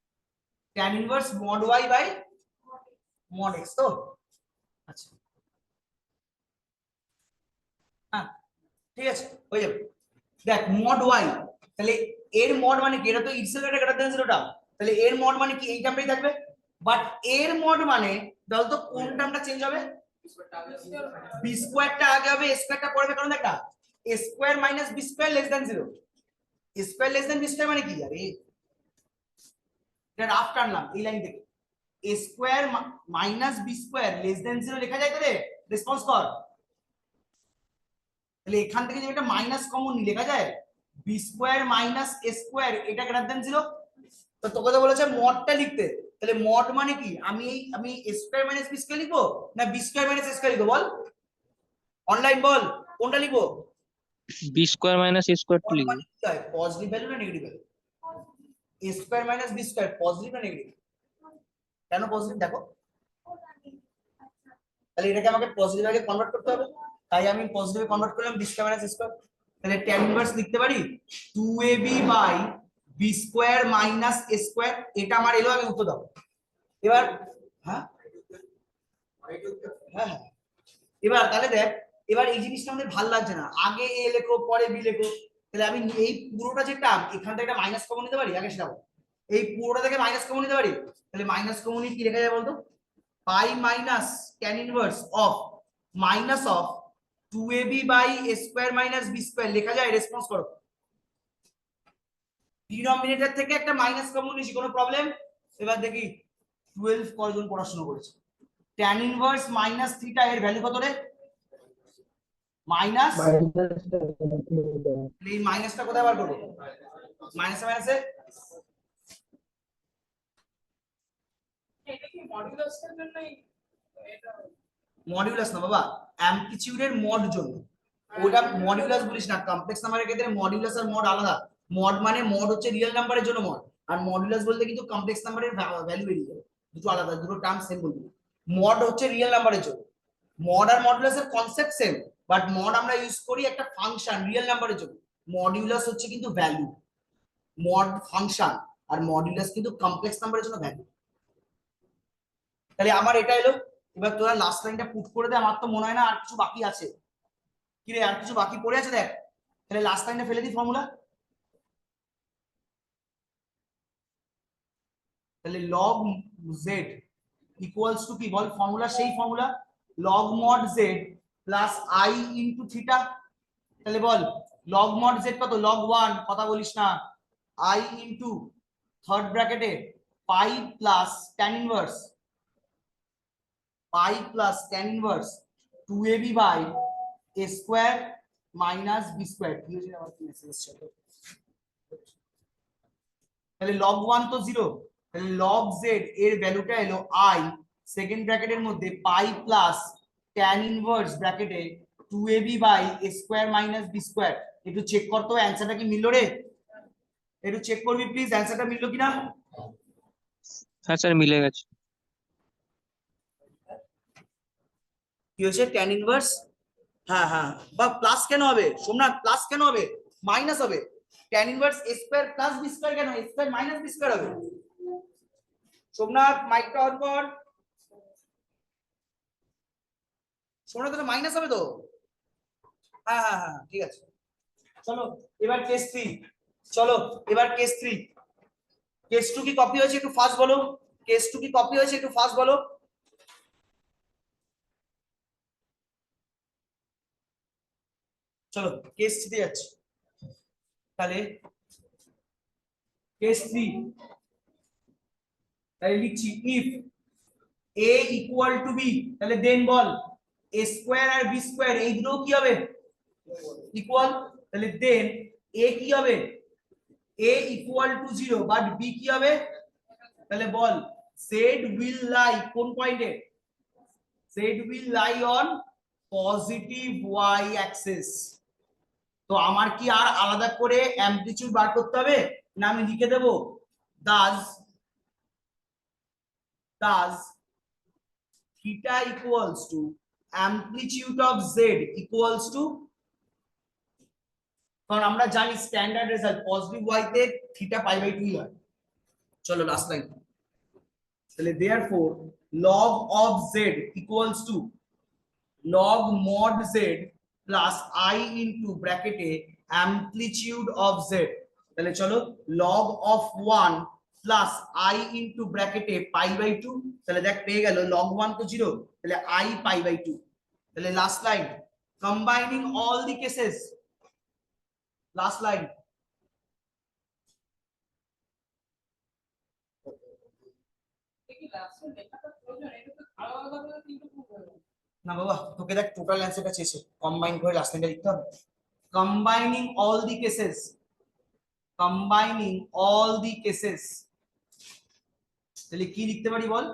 tan inverse mod y by mod x। তো আচ্ছা হ্যাঁ ঠিক আছে হয়ে যাবে। দেখ mod y, তাহলে এর mod মানে কি, এটা তো ইটসেলফ একটা গ্রেটার দ্যান 0টা, তাহলে এর mod মানে কি এই টার্মটাই থাকবে। বাট এর mod মানে বলতো কোন টার্মটা চেঞ্জ হবে, b স্কয়ারটা আগে হবে a স্কয়ারটা পরে হবে, কারণ দেখ না a square minus b square less than 0, a square less than b square মানে কি, আরে এটা রাফ টানলাম এই লাইন থেকে, a square minus b square less than 0 লেখা যায়। তাহলে রেসপন্স কর, তাহলে এখান থেকে যদি একটা মাইনাস কমন নি লেখা যায় b square minus a square, এটা গ্রেটার দ্যান 0। তো তোকে তো বলেছে মডটা লিখতে, তাহলে মড মানে কি, আমি a square minus b square লিখবো না b square minus a square লিখবো, বল অনলাইন বল কোনটা লিখবো। বি স্কোয়ার মাইনাস এ স্কোয়ার টু লিখবো। পজিটিভ ভ্যালু না negative value, a square minus b square positive না নেগেটিভ? কেন পজিটিভ দেখো, তাহলে এটাকে আমাকে পজিটিভে কনভার্ট করতে হবে, তাই আমি পজিটিভে কনভার্ট করলাম b square minus a square. তাহলে tan ইনভার্স লিখতে পারি 2ab by b square minus a square, এটা আমার এলো, আমি উত্তর দাও এবার। হ্যাঁ হ্যাঁ হ্যাঁ এবার তাহলে দেখ, এবার এই জিনিসটা আমাদের ভালো লাগছে না, আগে a লেখো পরে b লেখো। তাহলে আমি এই পুরোটা যে টার্ম এখান থেকে একটা মাইনাস কমন নিতে পারি, আগে সেটা বল। এই পুরোটা থেকে মাইনাস কমন নিতে পারি, তাহলে মাইনাস কমন কি লেখা যায় বলতো, pi minus tan inverse of minus of 2ab by a square minus b square লেখা যায়। রেসপন্স করো, ডিনোমিনেটর থেকে একটা মাইনাস কমন নিছি, কোনো প্রবলেম? এবার দেখি 12 কয়জন পড়াশোনা করেছে। tan ইনভার্স মাইনাস থিটা এর ভ্যালু কত রে, মাইনাস, এই মাইনাসটা কোথায় বার করব, মাইনাসে মাইনাসে এটা কি মডুলাসের জন্যই, এটা মডিউলাস না বাবা, অ্যামপ্লিটিউডের মড জন্য, ওটা মডিউলাস বলিস না, কমপ্লেক্স নাম্বারের ক্ষেত্রে মডিউলাস আর মড আলাদা। মড মানে মড হচ্ছে রিয়েল নাম্বারের জন্য মড, আর মডিউলাস বলতে কিন্তু কমপ্লেক্স নাম্বারের ভ্যালু বেরিয়ে যাবে, দুটো আলাদা, দুটো টার্ম সেম বলবি। মড হচ্ছে রিয়েল নাম্বারের জন্য, মড আর মডুলাসের কনসেপ্ট সেম, বাট মড আমরা ইউজ করি একটা ফাংশন রিয়েল নাম্বারের জন্য, মডিউলাস হচ্ছে কিন্তু ভ্যালু, মড ফাংশন আর মডিউলাস কিন্তু কমপ্লেক্স নাম্বারের জন্য ভ্যালু। তাহলে আমার এটা এলো, এবার তোরা লাস্ট লাইনটা পুট করে দে, আমার তো মনে হয় না আর কিছু বাকি আছে, কি রে আর কিছু বাকি পড়ে আছে দেখ, তাহলে লাস্ট লাইনটা ফেলে দিই ফর্মুলা। তাহলে log z ইকুয়ালস টু কি বল, ফর্মুলা সেই formula log mod z plus i into theta. তাহলে বল log mod z কত, log 1, কথা বলিস না, i ইনটু থার্ড ব্র্যাকেটে pi plus tan inverse, pi plus tan inverse 2ab by a square minus b square. কি হয়েছে আমার কি মেসেজ ছিল, তাহলে log 1 তো 0, তাহলে log z এর ভ্যালুটা এলো i সেকেন্ড ব্র্যাকেটের মধ্যে পাই প্লাস tan ইনভার্স ব্র্যাকেটে 2ab by a square minus b square একটু চেক করতো অ্যান্সারটা কি মিললো রে, একটু চেক করবি প্লিজ অ্যান্সারটা মিললো কিনা। হ্যাঁ স্যার মিলে গেছে। কি হয়েছে ট্যান ইনভার্স, হ্যাঁ হ্যাঁ, বা প্লাস কেন হবে সোমনাথ, প্লাস কেন হবে, মাইনাস হবে। Tan inverse a square plus b square কেন, a square minus B square হবে। সোমনাথ মাইকটা অন কর, সোমনাথ তো মাইনাস হবে তো, হ্যাঁ হ্যাঁ হ্যাঁ ঠিক আছে। চলো এবার কেস 3, চলো এবার কেস 3। কেস 2 কি কপি হয়েছে একটু ফাস্ট বলো, কেস 2 কি কপি হয়েছে একটু ফাস্ট বলো। চলো কেস 3 তে যাচ্ছি, তাহলে কেস 3 তাহলে লিখছি if a equal to b, তাহলে দেন বল a স্কয়ার আর b স্কয়ার এই দুটো কি হবে ইকুয়াল, তাহলে দেন a কি হবে, a equal to 0 but b কি হবে, তাহলে বল z will lie কোন পয়েন্টে, z will lie on positive y Axis. তো আমার কি আর আলাদা করে অ্যামপ্লিটিউড বার করতে হবে না, আমি লিখে দেব Das theta equals to amplitude of z equals to, কারণ আমরা জানি স্ট্যান্ডার্ড রেজাল্ট পজিটিভ y তে থিটা পাই বাই 2 হয়। চলো লাস্ট লাইন, তাহলে therefore log of z equals to log mod z plus I into bracket A amplitude of z, তাহলে চলো log of 1 plus I into bracket A pi by 2, তাহলে দেখ পেয়ে গেল log 1 তো 0, তাহলে I pi by 2। তাহলে last line combining all the cases, last line দেখি লাস্টে লেখাটা প্রয়োজন, এটা তো আলাদা করে তিনটে প্রুফ হয়ে গেল। না বাবা তোকে দেখ টোটাল অ্যান্সারটা চেয়েছে কম্বাইন করে লাস্ট লাইনটা লিখতে হবে, combining all the cases, combining all the cases, তাহলে কি লিখতে পারি বল,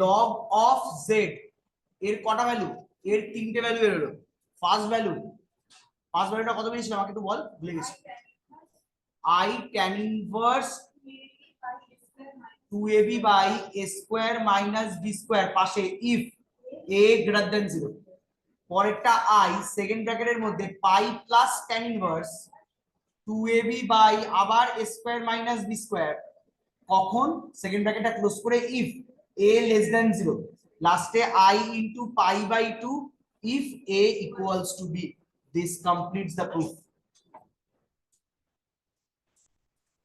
log of z এর কটা ভ্যালু, এর তিনটে ভ্যালু বেরোলো। ফার্স্ট ভ্যালুটা কত বেরিয়েছিল আমাকে একটু বল, ভুলে গেছি। I tan inverse 2ab by a square minus b square পাশে if a greater than 0, পরেরটা I সেকেন্ড ব্র্যাকেটের মধ্যে পাই plus tan inverse 2ab by আবার a square minus b square, কখন সেকেন্ড ব্র্যাকেটটা ক্লোজ করে if a less than 0, লাস্টে I into pi by 2 if a equals to b, this completes the proof।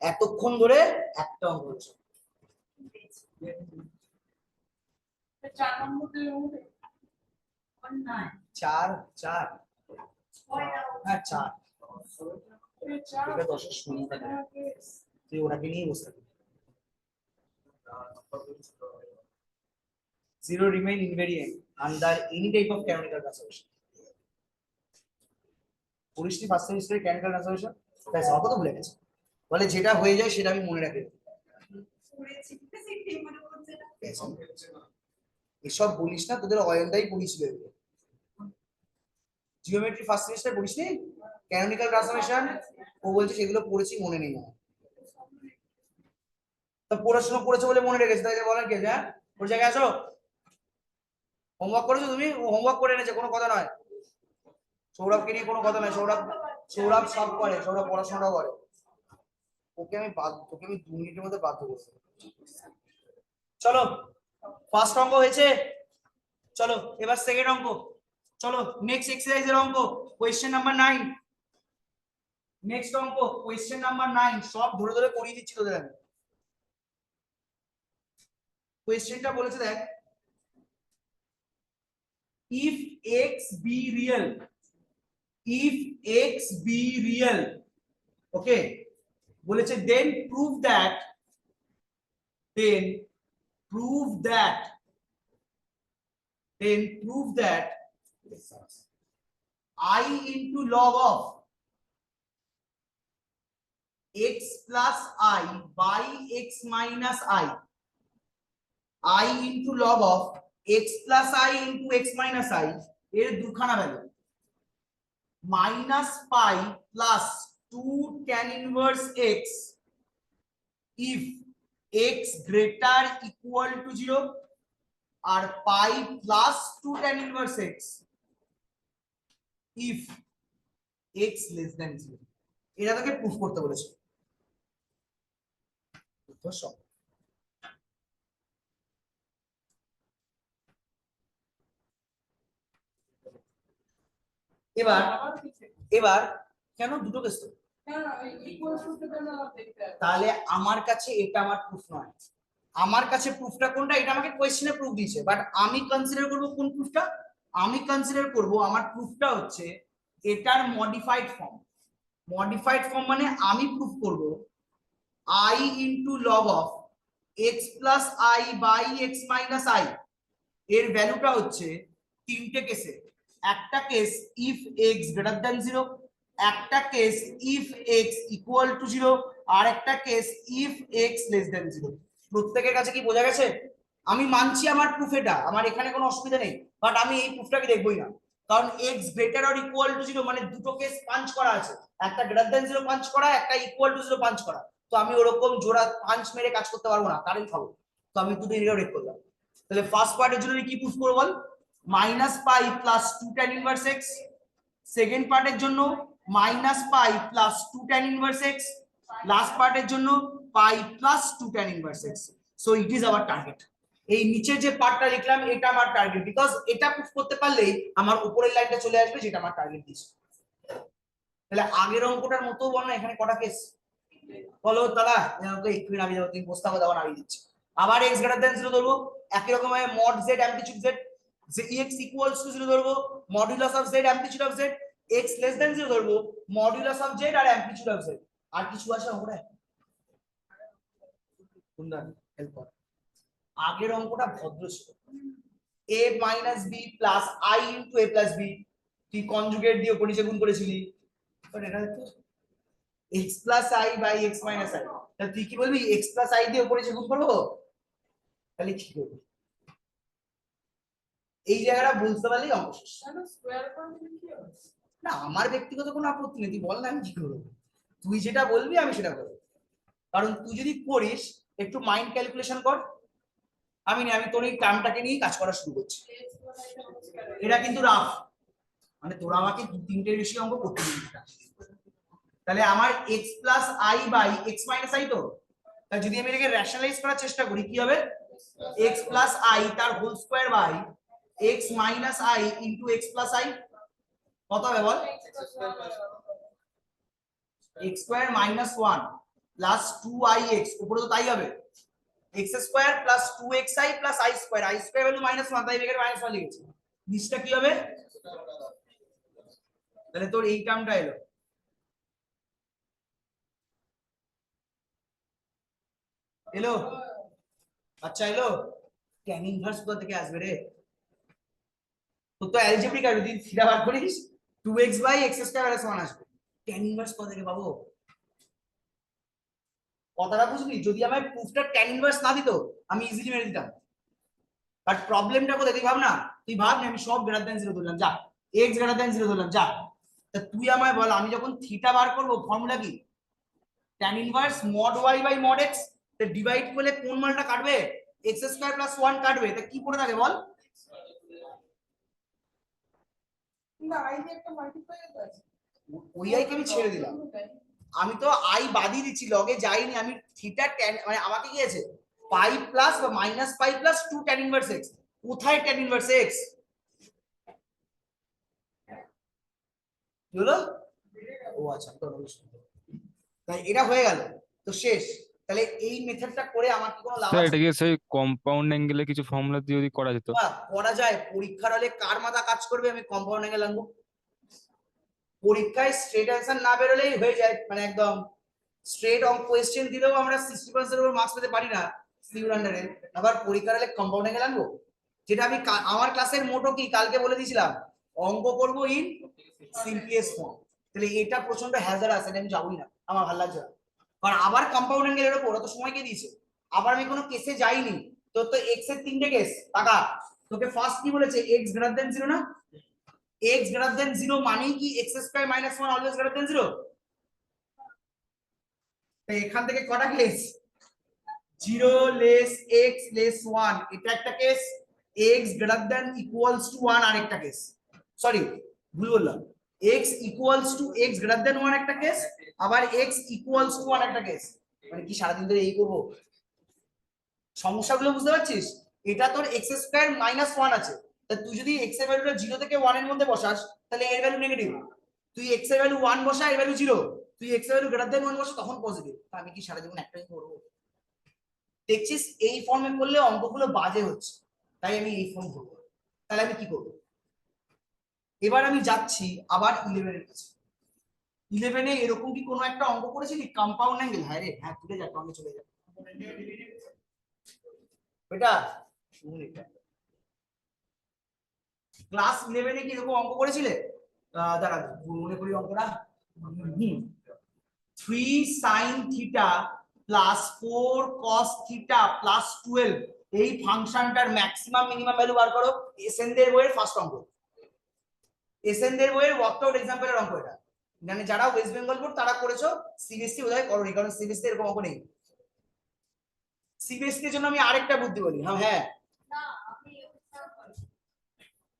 এতক্ষণ ধরে একটা অঙ্ক হচ্ছে, চার নম্বর দিয়ে উঠে চার চার হ্যাঁ চার, চার এটা 10 শূন্য থাকে, তুই ওটাকে নিয়ে বসে থাকবি। Zero remain invariant under any type of canonical transformation। পরিষ্টি ফার্স্ট সেমিস্টারে canonical transformation ব্যাস অত তো ভুলে গেছে, বলে যেটা হয়ে যায় সেটা আমি মনে রাখি। এসব বলিস না, তোদের অয়নদাই পড়িয়েছিল এগুলো। জিওমেট্রি ফার্স্ট সেমিস্টার পড়িসনি, ক্যানোনিক্যাল ট্রান্সফরমেশন ও বলছে সেগুলো পড়েছি মনে নেই আমার। তো পড়াশোনা করেছে বলে মনে রেখেছে, তাই বলার কি আছে, হ্যাঁ ওর জায়গায় আসো। হোমওয়ার্ক করেছো তুমি, ও হোমওয়ার্ক করে এনেছে কোনো কথা নয়, সৌরভকে নিয়ে কোনো কথা নয়, সৌরভ সব করে, সৌরভ পড়াশোনাটাও করে। তোকে আমি 2 মিনিটের মধ্যে বাধ্য করছি। চলো ফার্স্ট অঙ্ক হয়েছে, চলো এবার সেকেন্ড অঙ্ক, চলো নেক্সট এক্সারসাইজের অঙ্ক কোশ্চেন নাম্বার 9। নেক্সট অঙ্ক কোশ্চেন নাম্বার 9, সব ধরে ধরে করিয়ে দিচ্ছি তোদের আমি। কোশ্চেনটা বলেছে দেখ, if x be real, if x be real, ওকে বলেছে then prove that I into log of x plus I by x minus I into log of x plus I into x minus I এর দুখানা value minus pi plus 2 tan inverse x if x greater equal to 0 আর pi plus 2 tan inverse x if x less than 0 এটা তোকে proof করতে বলেছে। তো সব এবার এবার কেন দুটো কেস তো তাহলে আমার কাছে এটা আমার প্রুফ নয়, আমার কাছে প্রুফটা কোনটা, এটা আমাকে কোয়েশ্চেনে প্রুফ দিয়েছে, বাট আমি কনসিডার করব কোন প্রুফটা, আমি কনসিডার করব আমার প্রুফটা হচ্ছে এটার মডিফাইড ফর্ম। মডিফাইড ফর্ম মানে আমি প্রুফ করব i into log of x plus i by x minus i এর ভ্যালুটা হচ্ছে তিনটে কেসে, একটা case if x greater than 0, একটা case if x equal to 0, আর একটা case if x less than 0। প্রত্যেকের কাছে কি বোঝা গেছে? আমি মানছি আমার প্রুফ এটা, আমার এখানে কোনো অসুবিধা নেই, বাট আমি এই প্রুফটাকে দেখবই না, কারণ x greater or equal to 0 মানে দুটো কেস পাঞ্চ করা আছে, একটা গ্রেটার দ্যান 0 পাঞ্চ করা, একটা ইকুয়াল টু 0 পাঞ্চ করা। তো আমি ওরকম জোড়া পাঞ্চ মেরে কাজ করতে পারবো না, কারেন্ট খাবো। তো আমি দুটো এরিয়া রেড করলাম। তাহলে ফার্স্ট পার্টের জন্য কি প্রুফ করব বল? Minus pi plus 2 tan inverse x। Second পার্টের জন্য minus pi plus 2 tan inverse x। Last পার্টের জন্য pi plus 2 tan inverse x। So it is our target. এই নিচে যে পার্টটা লিখলাম এটা আমার টার্গেট, বিকজ এটা প্রুফ করতে পারলেই আমার উপরের লাইনটা চলে আসবে যেটা আমার টার্গেট দিয়েছে। তাহলে আগের অঙ্কটার মতো বল না, এখানে কটা কেস বলো দাদা? একটু নামিয়ে যাবো, তুমি প্রস্তাব দাও নামিয়ে দিচ্ছি। আবার x গ্রেটার দ্যান 0 ধরবো, একই রকম ভাবে মড z অ্যামপ্লিটিউড z, যে x ইকুয়ালস টু 0 ধরবো, modulus of z amplitude of z, x less than 0 ধরবো, মডুলাস অফ z আর অ্যামপ্লিটিউড অফ z। আর কিছু আছে অঙ্কটা? সুন্দর হেল্প কর। আগের অঙ্কটা ভদ্র ছিল, a minus b plus i into a plus b, তুই কনজুগেট দিয়ে উপর নিচে গুণ করেছিলি, বাট এটা তো x plus i by x minus i। তাহলে তুই কি বলবি x প্লাস i দিয়ে উপরে নিচে গুণ করবো? তাহলে কি করবি? এই জায়গাটা বুঝতে পারলেই অঙ্ক শেষ। না আমার ব্যক্তিগত কোনো আপত্তি নেই, তুই বল না আমি কি করবো, তুই যেটা বলবি আমি সেটা করবো। কারণ তুই যদি করিস একটু মাইন্ড ক্যালকুলেশন কর, আমি তোর এই টার্মটাকে নিয়ে কাজ করা শুরু করছি। এটা কিন্তু রাফ, মানে তোরা আমাকে দু তিনটে বেশি অঙ্ক করতে দিবি। তাহলে আমার x plus i by x minus i, তো তাহলে যদি আমি এটাকে রেশনালাইজ করার চেষ্টা করি কি হবে? x প্লাস i তার whole square by x minus i into x plus i কত হবে বল? x square minus 1 plus 2ix, উপরে তো তাই হবে, x square plus 2xi plus i square, i square value -1 তাই এখানে -1 লিখেছি। নিচটা কি হবে? তাহলে তোর এই টার্মটা এলো, এলো আচ্ছা এলো। tan ইনভার্স কোথা থেকে আসবে রে? তো তো অ্যালজেব্রিক আর যদি থিটা বার করিস 2x বাই x স্কয়ার এর সমান আসবে। tan ইনভার্স কোথা থেকে পাবো? কথাটা বুঝলি? যদি আমার প্রুফটা tan ইনভার্স না দিত আমি ইজিলি মেরে দিতাম, বাট প্রবলেমটা কোথায় তুই ভাব না, তুই ভাব না আমি সব গ্রেটার দ্যান 0 ধরলাম, যা x গ্রেটার দ্যান 0 ধরলাম, যা তা তুই আমায় বল আমি যখন থিটা বার করব ফর্মুলা কি? tan inverse mod y by mod x, তে ডিভাইড করলে কোন মানটা কাটবে? x স্কয়ার প্লাস 1 কাটবে, তা কি পড়ে থাকে বল? ওই আই কে আমি ছেড়ে দিলাম, আমি তো i বাদই দিচ্ছি, লগে যাইনি আমি। থিটা tan মানে আমাকে কি আছে পাই প্লাস বা minus pi plus 2 tan inverse x, কোথায় tan ইনভার্স x হলো? ও আচ্ছা, তাই এটা হয়ে গেল তো শেষ। তাহলে এই মেথডটা করে আমার কি কোনো লাভ স্যার আছে? এটাকে সেই কম্পাউন্ড অ্যাঙ্গেলে কিছু ফর্মুলা দিয়ে যদি করা যেত। করা যায়, পরীক্ষার হলে কার মাথা কাজ করবে আমি কম্পাউন্ড অ্যাঙ্গেল আনবো? পরীক্ষায় স্ট্রেট অ্যান্সার না বেরোলেই হয়ে যায়, মানে একদম স্ট্রেট অঙ্ক কোয়েশ্চেন দিলেও আমরা 60% উপর মার্কস পেতে পারি না সিউর আন্ডারে, আবার পরীক্ষার হলে কম্পাউন্ড অ্যাঙ্গেল আনবো? যেটা আমি আমার ক্লাসের মোটো কি কালকে বলে দিয়েছিলাম, অঙ্ক করবো ইন সিম্পলেস্ট ফর্ম। তাহলে এটা প্রচন্ড হ্যাজার্ড আছে, আমি যাবোই না, আমার ভালো লাগছে না। কারণ আবার কম্পাউন্ড অ্যাঙ্গেলের উপর ওরা তো সময় কে দিয়েছে, আবার আমি কোনো কেসে যাইনি। তোর তো x এর তিনটে কেস টাকা, তোকে ফার্স্ট কি বলেছে? x গ্রেটার দ্যান 0 না, x গ্রেটার দেন 0 মানেই কি x square minus 1 always greater than 0। তো এখান থেকে কটা কেস, 0 লেস x লেস 1 এটা একটা case, x greater than equals to 1 আরেকটা কেস, সরি ভুল বললাম, x equals two x greater than 1 একটা কেস, আবার x ইকুয়ালস টু 1 একটা কেস। মানে কি সারাদিন ধরে এই করব? সমস্যাগুলো বুঝতে পারছিস? এটা তোর x স্কয়ার মাইনাস 1 আছে, তা তুই যদি x এর ভ্যালুটা 0 থেকে 1 এর মধ্যে বসাস তাহলে এর ভ্যালু নেগেটিভ, তুই x এর ভ্যালু 1 বসা এর ভ্যালু 0, তুই x এর ভ্যালু গ্রেটার দেন 1 বসা তখন পজিটিভ। আমি কি সারা জীবন একটাই করব? দেখছিস এই ফর্মে করলে অঙ্কগুলো বাজে হচ্ছে, তাই আমি এই ফর্ম করব। তাহলে আমি কি করব? এবার আমি যাচ্ছি আবার 11 এর কাছে। 11 এ এরকম কি কোনো একটা অঙ্ক করেছিলি কম্পাউন্ড অ্যাঙ্গেল? হ্যাঁ রে, হ্যাঁ তুলে যা, টঙ্গে চলে যা বেটা। ক্লাস 11 এ কি এরকম অঙ্ক করেছিলে? দাঁড়া মনে করি অঙ্কটা, 3 sin theta plus 4 cos theta plus 12 এই ফাংশনটার ম্যাক্সিমাম মিনিমাম ভ্যালু বার করো। এসএন দের বইয়ের ফার্স্ট অঙ্ক, এসএন দের বইয়ের ওয়ার্কআউট এক্সাম্পলের অঙ্ক এটা। মানে যারা ওয়েস্ট বেঙ্গল বোর্ড তারা করেছো, সিবিএসসি বোধহয় করোনি, কারণ সিবিএসসি এরকম অঙ্ক নেই। সিবিএসসি এর জন্য আমি আরেকটা বুদ্ধি বলি, হ্যাঁ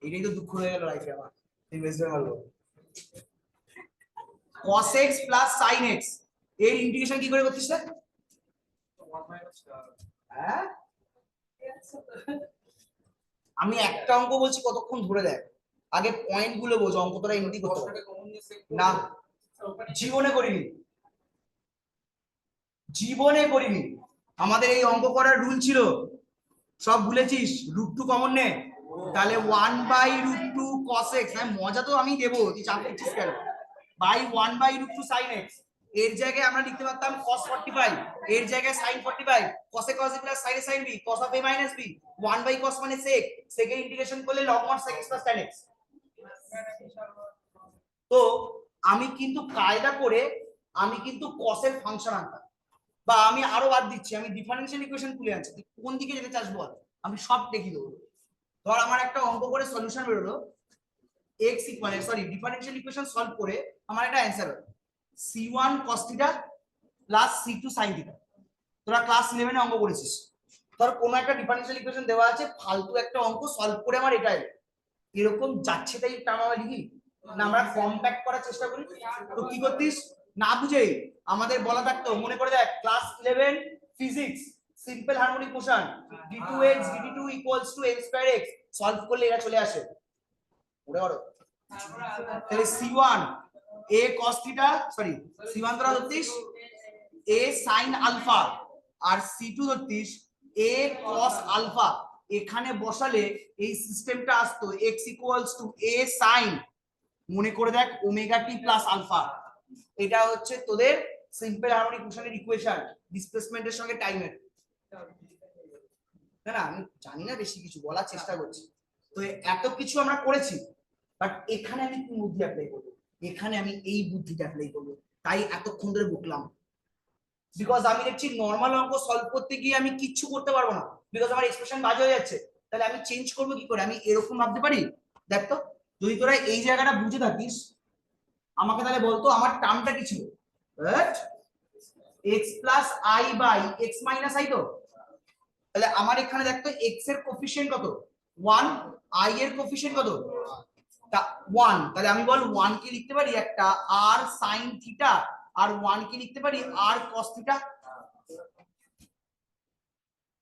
এটাই তো দুঃখ হয়ে গেল লাইফে আমার, West Bengal board. cos x plus sin x এর ইন্টিগ্রেশন কি করে করছিস রে? হ্যাঁ আমি একটা অঙ্ক বলছি কতক্ষণ ধরে দেখ, আগে পয়েন্ট গুলো বোঝো, অঙ্ক তোরা এমনি করতে পারবে না। জীবনে করিনি, জীবনে করিনি। আমাদের এই অঙ্ক করার রুল ছিল, সব ভুলেছিস? √2 কমন নে, তাহলে 1/√2 cos x। হ্যাঁ মজা তো আমি দেবো, তুই চাপ দিচ্ছিস কেন? বাই 1/√2 sin x, এর জায়গায় আমরা লিখতে পারতাম cos 45, এর জায়গায় sin 45, cos a cos b plus sin a sin b, cos of a minus b, 1/cos মানে sec, sec এর ইন্টিগ্রেশন করলে log mod sec x plus tan x। তো আমি কিন্তু কায়দা করে আমি কিন্তু cos এর ফাংশন আনতাম, বা আমি আরো বাদ দিচ্ছি, আমি ডিফারেনশিয়াল ইকুয়েশন তুলে আনছি। তুই কোন দিকে যেতে চাস বল, আমি সব দেখিয়ে দেবো। ধর আমার একটা অঙ্ক করে সলিউশন বেরোলো, x equal, sorry differential equation solve করে আমার একটা অ্যানসার হলো c1 cos theta plus c2 sin theta. তোরা ক্লাস 11 এ অঙ্ক করেছিস, ধর কোনো একটা ডিফারেনশিয়াল ইকুয়েশন দেওয়া আছে, ফালতু একটা অঙ্ক সলভ করে আমার এটা এলো, এরকম যাচ্ছে তাই টার্ম আমরা লিখি না, আমরা কম্প্যাক্ট করার চেষ্টা করি। তো কি করতিস না বুঝেই আমাদের বলা থাকতো, মনে করে দেখ class 11 physics simple harmonic motion d2x dt2 equals to m square x, solve করলে এটা চলে আসে। ওরে বড়, তাহলে c1 a cos theta, sorry c1 তোরা ধরতিস a sin আলফা, আর c2 ধরতিস a cos আলফা। এখানে বসালে এই সিস্টেমটা আসতো x equals to a sin, মনে করে দেখ ওমেগা টি প্লাস আলফা। এটা হচ্ছে তোদের সিম্পল হারমোনিক মোশনের ইকুয়েশন, ডিসপ্লেসমেন্টের সঙ্গে টাইমের। না আমি জানি না, বেশি কিছু বলার চেষ্টা করছি। তো এত কিছু আমরা করেছি, বাট এখানে আমি কি বুদ্ধি অ্যাপ্লাই করবো? এখানে আমি এই বুদ্ধিটা অ্যাপ্লাই করবো, তাই এতক্ষণ ধরে বকলাম। বিকজ আমি দেখছি নর্মাল অঙ্ক সলভ করতে গিয়ে আমি কিচ্ছু করতে পারবো না, বিকজ আমার এক্সপ্রেশন বাজে হয়ে যাচ্ছে। তাহলে আমি চেঞ্জ করবো কি করে? আমি এরকম ভাবতে পারি, দেখ তো যদি তোরা এই জায়গাটা বুঝে থাকিস আমাকে তাহলে বলতো আমার টার্মটা কি ছিল, x plus i by x minus i. তো তাহলে আমার এখানে দেখতো x এর কোফিশিয়েন্ট কত 1, i এর কোফিশিয়েন্ট কত 1, তাহলে আমি বল 1 কে লিখতে পারি একটা r sin থিটা, আর 1 কে লিখতে পারি r cos থিটা।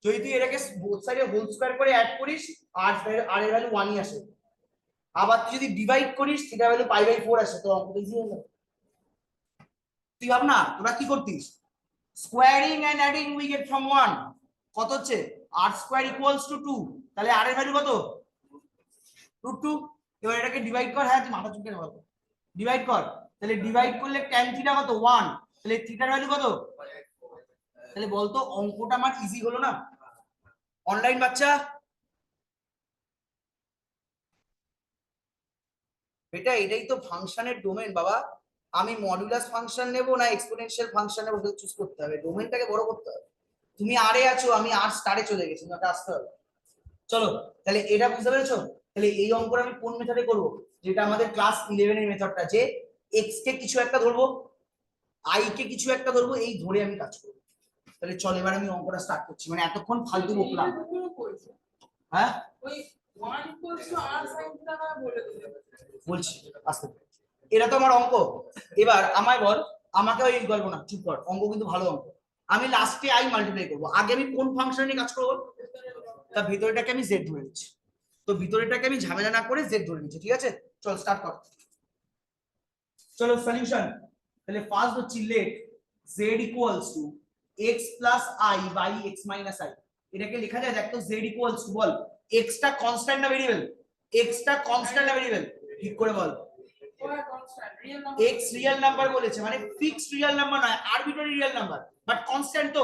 যদি তুই এটাকে বোথ সাইডে হোল স্কয়ার করে অ্যাড করিস r এর ভ্যালু 1 ই আসে, আবার তুই যদি ডিভাইড করিস থিটা ভ্যালু π/4 আসে। তো অঙ্ক ইজি হয়ে গেল। তুই ভাব না তোরা কি করতিস, squaring and adding we get from 1, কত হচ্ছে r স্কয়ার ইকুয়ালস টু 2, তাহলে r এর ভ্যালু কত √2। এবার এটাকে ডিভাইড কর, হ্যাঁ তুই মাথা চুকে না বল, ডিভাইড কর, তাহলে ডিভাইড করলে tan থিটা কত 1, তাহলে থিটার ভ্যালু কত? তাহলে বলতো অঙ্কটা আমার ইজি হলো না? অনলাইন বাচ্চা এটা, এটাই তো ফাংশনের ডোমেন বাবা। আমি মডুলাস ফাংশন নেব না এক্সপোনেনশিয়াল ফাংশন নেব, সেটা চুজ করতে হবে, ডোমেনটাকে বড় করতে হবে। তুমি আর এ আছো, আমি আর স্টারে চলে গেছি, তোমাকে আসতে হবে। চলো তাহলে এটা বুঝতে পেরেছো? তাহলে এই অঙ্কটা আমি কোন মেথডে করব? যেটা আমাদের ক্লাস 11 এর মেথডটা, যে x কে কিছু একটা ধরবো, i কে কিছু একটা ধরবো, এই ধরে আমি কাজ করবো। তাহলে চল এবার আমি অঙ্কটা স্টার্ট করছি, মানে এতক্ষণ ফালতু বকলাম। হ্যাঁ ওই 1 equals to r sin theta না বলে দিলে বলছি আস্তে করে। এটা তো আমার অঙ্ক। এবার আমায় বল, আমাকে ওই গল্প না, চুপ কর, অঙ্ক কিন্তু ভালো অঙ্ক। আমি লাস্টে আই মাল্টিপ্লাই করবো, আগে আমি কোন ফাংশন নিয়ে কাজ করবো? তা ভিতরেটাকে আমি জেড ধরে নিচ্ছি, তো ভিতরেটাকে আমি ঝামেলা না করে জেড ধরে নিচ্ছি, ঠিক আছে? চল স্টার্ট কর। চলো সলিউশন। তাহলে ফার্স্ট হচ্ছে let z equals to x plus i by x minus i. এটাকে লেখা যায়, দেখ তো, জেড ইকুয়ালস টু, বল এক্সটা কনস্ট্যান্ট না ভেরিয়েবল? এক্সটা কনস্ট্যান্ট না ভেরিয়েবল? ঠিক করে বল। ওরা constant real number x real number বলেছে, মানে ফিক্সড রিয়েল নাম্বার নয়, arbitrary real number, but constant. তো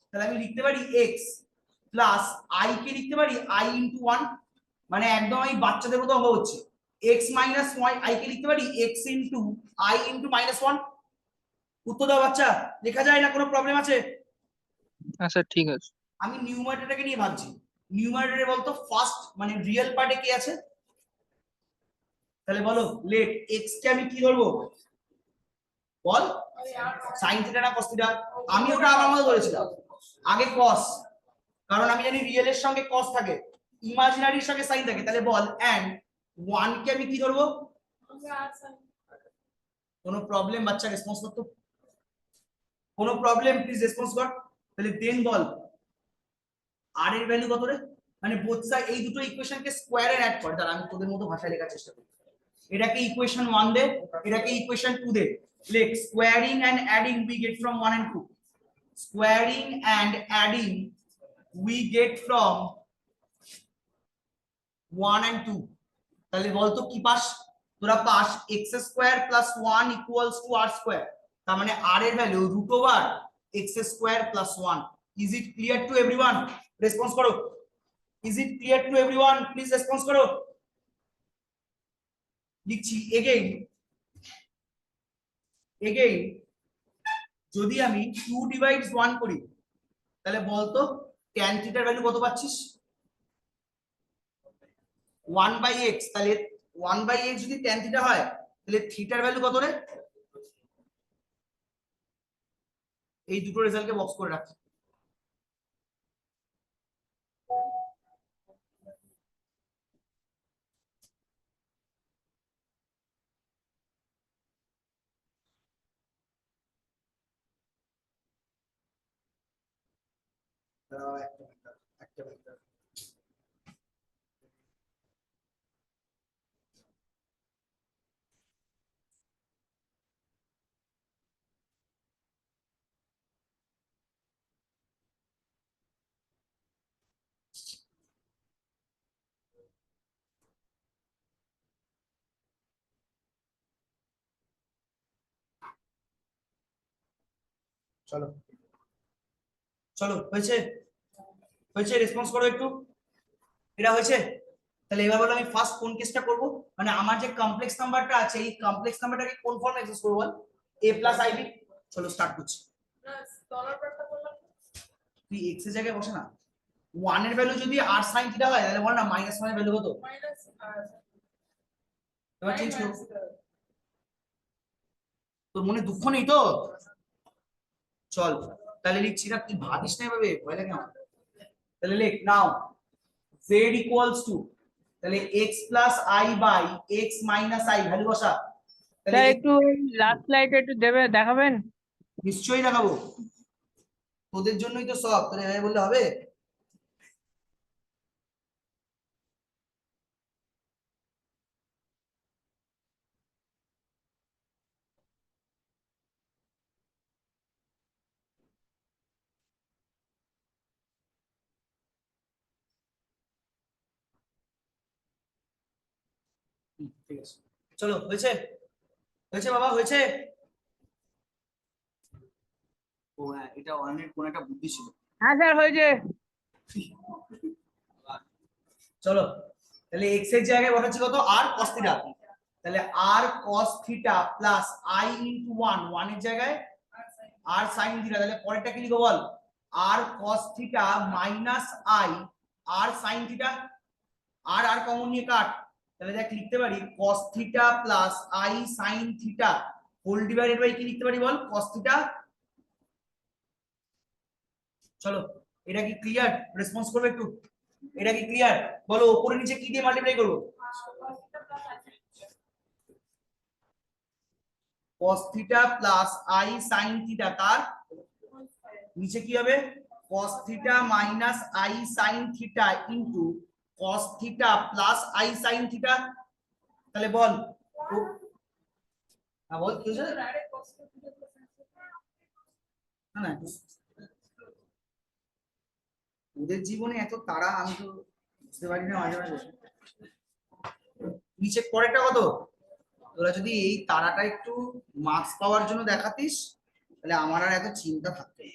তাহলে আমি লিখতে পারি এক্স প্লাস আই কে লিখতে পারি আই ইনটু 1, মানে একদম আমি বাচ্চাদের মতো অঙ্ক হচ্ছে। X minus Y I K লিখতে পারি এক্স ইনটু আই ইনটু -1। উত্তর দাও বাচ্চা, লেখা যায় না? কোনো প্রবলেম আছে? আচ্ছা ঠিক আছে। আমি নিউমারেটরটাকে নিয়ে ভাবছি। নিউমারেটরে বলতো ফার্স্ট মানে রিয়েল পার্টে কি আছে? তাহলে বলো, লেট এক্স কে আমি কি ধরবো? বল, সাইন থিটা না কস থিটা? আমি ওটা আমার মতো ধরেছিলাম, আগে কস, কারণ আমি জানি রিয়েল এর সঙ্গে কস থাকে, ইমাজিনারির সঙ্গে সাইন থাকে। তাহলে বল এন্ড 1 কে আমি কি ধরবো? r sin কোনো প্রবলেম বাচ্চা? রেসপন্স করতো, কোনো প্রবলেম? প্লিজ রেসপন্স কর। তাহলে দেন বল আর এর ভ্যালু কত রে? মানে বোথ সাইড, এই দুটো ইকুয়েশনকে স্কোয়ারে অ্যাড কর। তাহলে আমি তোদের মতো ভাষায় লেখার চেষ্টা করি। এটাকে ইকুয়েশন 1 দে, এটাকে ইকুয়েশন 2 দে। লেখ squaring and adding we get from 1 and 2, squaring and adding we get from 1 and 2। তাহলে বলতো কি পাস তোরা? পাস x square plus 1 equals to r square. তার মানে r এর value root over x square plus 1। Is it clear to everyone? Response করো। Is it clear to everyone? Please response করো। লিখছি এগেইন, এগেইন যদি আমি 2 ডিভাইডস 1 করি, তাহলে বলতো tan থিটার ভ্যালু কত পাচ্ছিস? 1/x। তাহলে 1/x যদি tan থিটা হয়, তাহলে থিটার ভ্যালু কত রে? এই দুটো রেজাল্টকে বক্স করে রাখ। একটা মিনিট। চলো চলো, হয়েছে? হয়েছে? রেসপন্স করো একটু। এটা হয়েছে? তাহলে এবার বলো আমি ফার্স্ট কোন কেসটা করব? মানে আমার যে কমপ্লেক্স নাম্বারটা আছে, এই কমপ্লেক্স নাম্বারটাকে কোন ফর্মে এক্সপ্রেস করব বল? a plus ib। চলো স্টার্ট করছি। প্লাস ডলার পার্টটা বললাম তুই x এর জায়গায় বসে না। 1 এর ভ্যালু যদি r sin থিটা হয়, তাহলে বল না -1 এর ভ্যালু কত? মাইনাস এবার চেঞ্জ করো। তোর মনে দুঃখ নেই তো? চল তাহলে লিখছি না, তুই ভাবিস না এভাবে, ভয় লাগে আমার। তাহলে লিখ নাও z ইকুয়ালস টু, তাহলে x plus i by x minus i, value বসা। তাহলে স্যার একটু লাস্ট স্লাইডে একটু দেখাবেন? নিশ্চয়ই দেখাবো, তোদের জন্যই তো সব। তোরা এভাবে বললে হবে? ঠিক আছে, চলো। হয়েছে? হয়েছে বাবা, হয়েছে? ও হ্যাঁ, এটা অনেক কোন একটা বুদ্ধি ছিল। হ্যাঁ স্যার হয়েছে। চলো তাহলে x এর জায়গায় বসাচ্ছি কত? r cos theta. তাহলে r cos theta plus i into 1, 1 এর জায়গায় r sin থিটা। তাহলে পরেরটা কি লিখবো বল? r cos theta minus i r sin theta. আর কমন নিয়ে কাট, তাহলে দেখ লিখতে পারি cos theta plus i sin theta whole divided by কি লিখতে পারি বল cos থিটা। চলো এটা কি ক্লিয়ার? রেসপন্স করবে একটু। এটা কি ক্লিয়ার? বলো উপরে নিচে কি দিয়ে মাল্টিপ্লাই করব? cos theta plus i sin theta তার নিচে কি হবে cos theta minus i sin theta into cos theta plus i sin theta. তাহলে বল হ্যাঁ বল কি হয়েছে? না না ওদের জীবনে এত তাড়া আমি তো বুঝতে পারি না মাঝে মাঝে। নিচে পরেরটা কত? তোরা যদি এই তারাটা একটু মার্কস পাওয়ার জন্য দেখাতিস তাহলে আমার আর এত চিন্তা থাকতো না।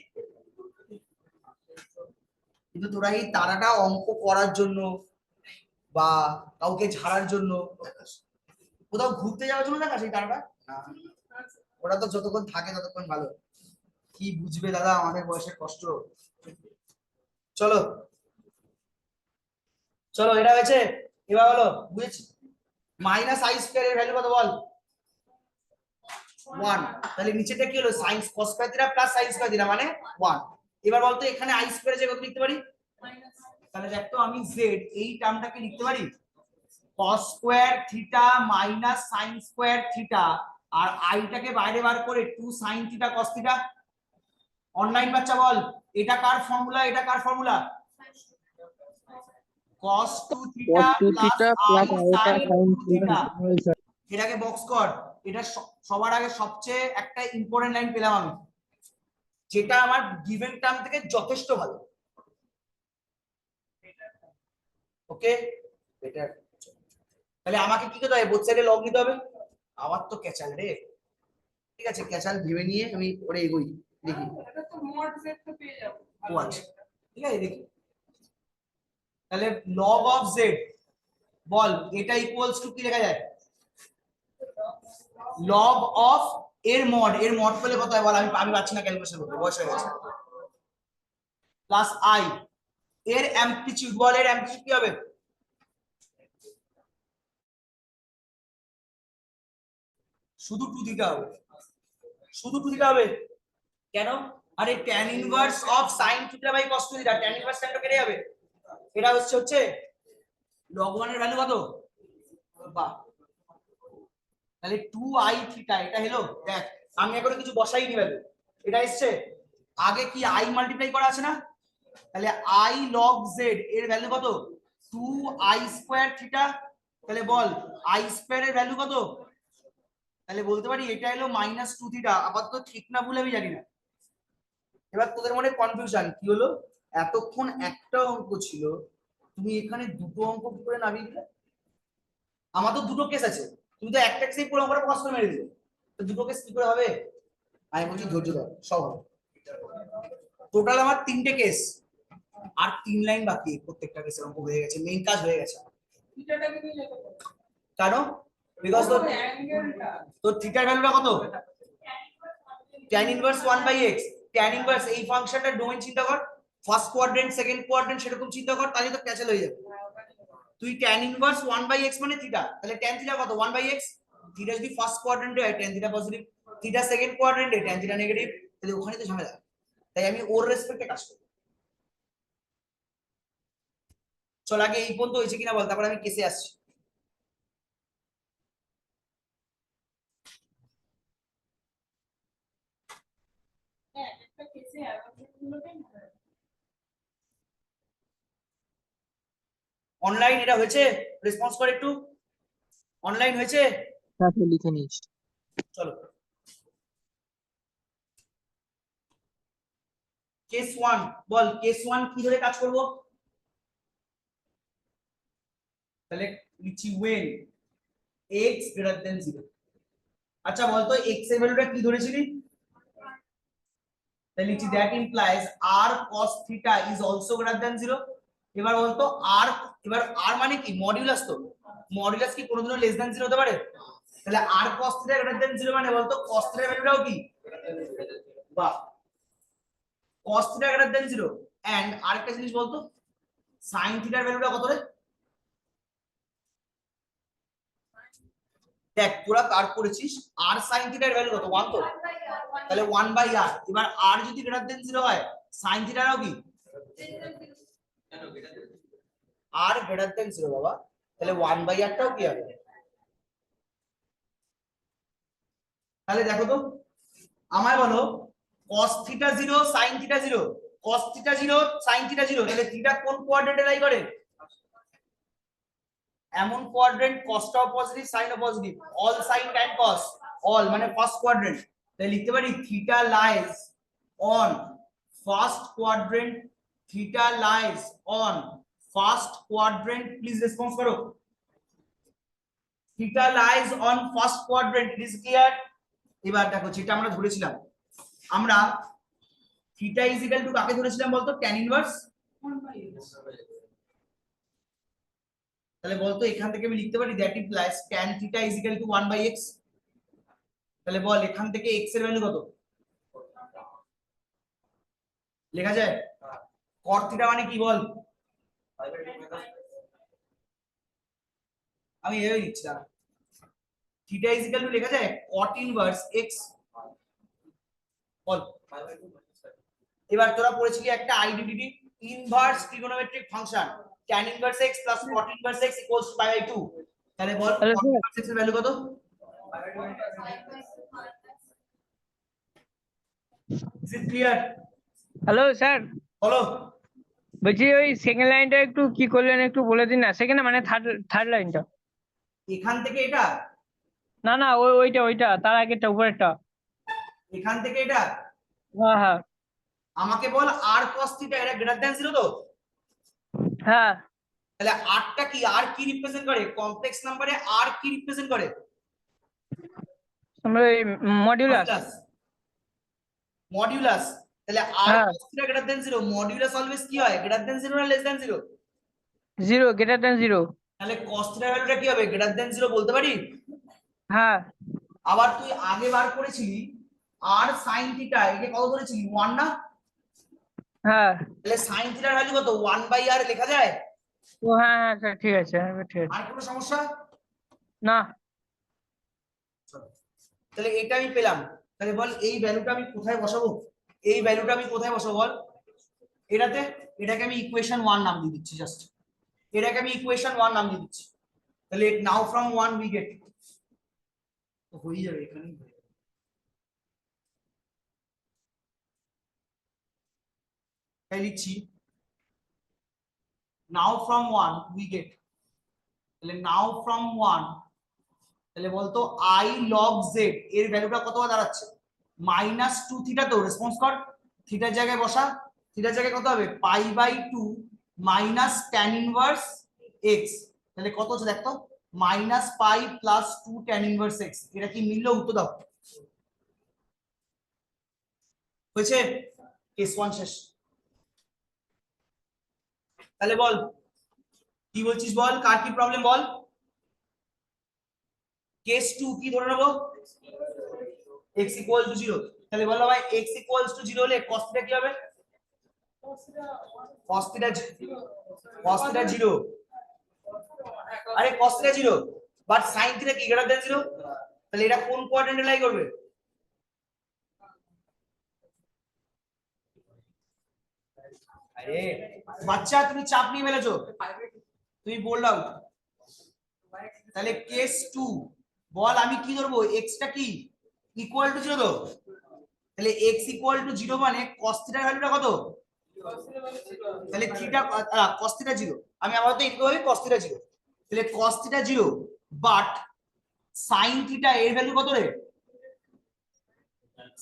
কিন্তু তোরা এই তারাটা অঙ্ক করার জন্য বা কাউকে ঝাড়ার জন্য দেখাস, কোথাও ঘুরতে যাওয়ার জন্য দেখাস এই তারাটা না। ওরা তো যতক্ষণ থাকে ততক্ষণ ভালো। কি বুঝবে দাদা আমাদের বয়সের কষ্ট। চলো চলো এটা হয়েছে। এবার হলো বুঝেছি মাইনাস আই স্কয়ার এর ভ্যালু কত বল? 1। তাহলে নিচেটা কি হলো sin cos square theta plus sin square theta মানে 1। এবার বলতো এখানে i স্কয়ার এর জায়গায় কত লিখতে পারি? তাহলে দেখ তো আমি z এই টার্মটাকে লিখতে পারি cos square theta minus sin square theta আর i টাকে বাইরে বার করে 2 sin theta cos theta. Online বাচ্চা বল এটা কার ফর্মুলা? এটা কার formula? cos 2 theta plus i sin theta. এটাকে বক্স কর। এটা সবার আগে সবচেয়ে একটা ইম্পর্টেন্ট লাইন পেলাম আমি, যেটা আমার গিভেন টার্ম থেকে যথেষ্ট ভালো। ওকে বেটার। তাহলে আমাকে কি করতে হবে? বোথ সাইডে লগ নিতে হবে। আবার তো ক্যাচাল রে। ঠিক আছে ক্যাচাল ভেবে নিয়ে আমি ওরে এগোই দেখি। এটা তো মড সেট তো পেয়ে যাব। ও আচ্ছা ঠিক আছে দেখি। তাহলে log of z বল এটা ইকুয়ালস টু কি লেখা যায়? log of এর মড পেলে কত হয় বল? আমি পাচ্ছি না ক্যালকুলেশন করতে, বয়স হয়ে গেছে। প্লাস i এর অ্যামপ্লিটিউড বল, এর অ্যামপ্লিটিউড কি হবে? শুধু 2 থিটা হবে, শুধু 2 থিটা হবে। কেন? আরে tan inverse of sin theta by cos theta, tan inverse টাইমটা কেটে যাবে। এটা হচ্ছে log 1 এর ভ্যালু কত? বাহ তাহলে 2i থিটা এটা হলো। দেখ আমি এখনো কিছু বসাইনি ভ্যালু, এটা এসছে। আগে কি i মাল্টিপ্লাই করা আছে না? তাহলে i log z এর ভ্যালু কত? 2i square theta. তাহলে বল i স্কয়ার এর ভ্যালু কত? তাহলে বলতে পারি এটা হলো -2 থিটা। আপাতত ঠিক না ভুল আমি জানি না। এবার তোদের মনে কনফিউশন কি হলো? এতক্ষণ একটা অঙ্ক ছিল, তুমি এখানে দুটো অঙ্ক কি করে নামিয়ে দিলে? আমার তো দুটো কেস আছে, তুমি তো একটা কেসেই পুরো অঙ্কটা পাস করে মেরে দিলে, তো দুটো কেস কি করে হবে? আমি বলছি ধৈর্য ধর, সব হবে। টোটাল আমার 3টে কেস আর 3 লাইন বাকি। প্রত্যেকটা কেসের অঙ্ক হয়ে গেছে, মেইন কাজ হয়ে গেছে। থিটাটাকে নিয়ে যেতে হবে। কেন? বিকজ অ্যাঙ্গেলটা তো থিটার ভ্যালুটা কত? tan inverse 1/x। tan inverse এই ফাংশনটার ডোমেইন চিন্তা কর, ফার্স্ট কোয়াড্রেন্ট সেকেন্ড কোয়াড্রেন্ট সেরকম চিন্তা কর, তাহলে তো ক্যান্সেল হয়ে যাবে। তুই tan ইনভার্স 1/x মানে থিটা, তাহলে tan থিটা কত? 1/x। থিটা যদি ফার্স্ট কোয়াড্রেন্টে হয় tan theta positive, theta second কোয়াড্রেন্টে tan থিটা নেগেটিভ, তাহলে ওখানে তো ঝামেলা। তাই আমি ওর রেসপেক্টে কাজ করি। চল আগে এই পর্যন্ত হয়েছে কিনা বল, তারপর আমি কেসে আসছি। হ্যাঁ একটা কেসে অ্যাভারেজগুলোকে অনলাইন এটা হয়েছে? রেসপন্স করে একটু। অনলাইন হয়েছে? তাকে লিখে নিস। চলো কেস 1 বল, কেস 1 কি ধরে কাজ করব? তাহলে লিখছি when x greater than 0। আচ্ছা বলতো x এর ভ্যালুটা কি ধরেছিলি? তাহলে লিখছি that implies r cos theta is also greater than 0। এবার বলতো এবার r মানে কি? মডুলাস। তো মডুলাস কি কোনোদিনও লেস দ্যান 0 হতে পারে? তাহলে r cos theta greater than 0 মানে বলতো cos theta এর ভ্যালুটাও কি? বাহ cos theta greater than 0 and আরেকটা জিনিস বলতো sin theta এর ভ্যালুটা কত রে? দেখ তোরা কার করেছিস আর sin থিটা এর ভ্যালু কত 1 তো, তাহলে 1/r। এবার r যদি গ্রেটার দেন 0 হয় sin থিটারও কি r গ্রেটার দেন 0 বাবা, তাহলে 1/r টাও কি হবে? তাহলে দেখো তো আমায় বলো cos theta 0 sin theta 0, cos theta 0 sin theta 0, তাহলে থিটা কোন কোয়াড্রেন্টে লাই করে? এমন কোয়াড্রেন্ট cosটাও পজিটিভ সাইনও positive, all sine tan cos, all মানে ফার্স্ট কোয়াড্রেন্ট। তাই লিখতে পারি theta lies on first quadrant, theta lies on first quadrant. Please response করো। Theta lies on first quadrant, it is clear. এবার দেখো যেটা আমরা ধরেছিলাম, আমরা থিটা ইজ ইকুয়াল টু কাকে ধরেছিলাম বলতো? tan inverse. তাহলে বলতো এখান থেকে আমি লিখতে পারি that implies tan theta is equal two 1/x। তাহলে বল এখান থেকে x এর ভ্যালু কত লেখা যায়? cot থিটা মানে কি বল? আমি এভাবে লিখছি না, থিটা ইজ ইকুয়াল টু লেখা যায় cot ইনভার্স x। বল এবার তোরা পড়েছিলি একটা identity inverse trigonometric function tan inverse x plus cot inverse x equals to π/2। তাহলে বল তাহলে cot ইনভার্স x এর ভ্যালু কত? Is it clear? Hello sir, বলো। বলছি ওই সেকেন্ড লাইনটা একটু কি করলেন একটু বলে দিন না। সেকেন্ড মানে থার্ড লাইনটা। এখান থেকে এটা, না না ওইটা তার আগেরটা উপরেরটা। এখান থেকে এটা, হ্যাঁ হ্যাঁ আমাকে বল r cos থিটা এটা গ্রেটার দ্যান 0 তো? হ্যাঁ। তাহলে r টা কি, r কি রিপ্রেজেন্ট করে? কমপ্লেক্স নম্বরে r কি রিপ্রেজেন্ট করে? আমরা মডিউলাস। মডিউলাস। তাহলে r হ্যাঁ cos theta greater than 0, modulus always কি হয়? গ্রেটার দ্যান 0 না লেস দ্যান 0? 0 greater than 0। তাহলে cos থিটার ভ্যালুটা কি হবে? গ্রেটার দ্যান 0 বলতে পারি? হ্যাঁ আবার তুই আগে বার করেছিলি r sin থিটা একে কত ধরেছিলি 1 না? হ্যাঁ। তাহলে sin থিটার ভ্যালু কত? 1/r লেখা যায়? ও হ্যাঁ হ্যাঁ স্যার ঠিক আছে, হ্যাঁ ঠিক আছে। আর কোনো সমস্যা? না। তাহলে এটা আমি পেলাম। তাহলে বল এই ভ্যালুটা আমি কোথায় বসাবো? এই ভ্যালুটা আমি কোথায় বসাবো বল? এটাতে, এটাকে আমি ইকুয়েশন 1 নাম দিয়ে দিচ্ছি জাস্ট, এটাকে আমি ইকুয়েশন 1 নাম দিয়ে দিচ্ছি। তাহলে নাও ফ্রম 1 উই গেট, তো হয়ে যাবে এখানেই হয়ে যাবে। তাই লিখছি নাও ফ্রম 1 উই গেট, তাহলে নাও ফ্রম 1, তাহলে বলতো i log z এর ভ্যালুটা কত দাঁড়াচ্ছে? -2 থিটা। তো রেসপন্স কর, থিটার জায়গায় বসা, থিটার জায়গায় কত হবে? π/2 মাইনাস tan ইনভার্স x। তাহলে কত হচ্ছে দেখো, -π + 2 tan ইনভার্স x। এটা কি মিলল? উত্তর দাও। হয়েছে? কেস 1 শেষ। তাহলে বল কি বলছিস বল, কার কি প্রবলেম বল? কেস 2 কি ধরে নেব? x = 0। তাহলে বলো ভাই x = 0 হলে cos থিটা কি হবে? cos theta 0। আরে cos theta 0 but sin theta কি গ্রেটার দ্যান 0? তাহলে এটা কোন কোয়াড্রেন্টে লাই করবে? আরে বাচ্চা তুমি চাপ নিয়ে ফেলেছো, তুমি বোল্ড আউট। তাহলে কেস 2 বল আমি কি ধরবো? x টা কি ইকুয়াল টু 0 তো? তাহলে x = 0 মানে cos থিটার ভ্যালুটা কত? তাহলে থিটা cos থিটা 0, আমি আপাতত এটাকে ভাবি cos থিটা 0। তাহলে cos theta 0 but sin theta এর ভ্যালু কত রে?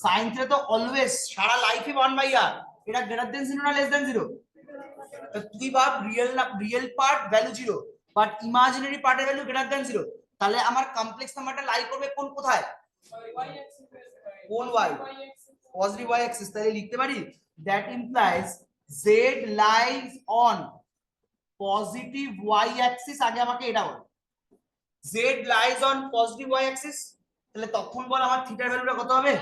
sin থিটা তো অলওয়েজ সারা লাইফে 1/r, এটা গ্রেটার দ্যান 0 না লেস দ্যান 0? তুই ভাব real part value 0 but imaginary পার্টের ভ্যালু গ্রেটার দ্যান 0। তাহলে আমার কমপ্লেক্স নাম্বারটা লাই করবে কোন কোথায়? কোন y? Positive y Axis. তাহলে লিখতে পারি that implies z lies on positive y Axis. আগে আমাকে এটা বল, z lies on positive y Axis. তাহলে তখন বল আমার থিটার ভ্যালুটা কত হবে?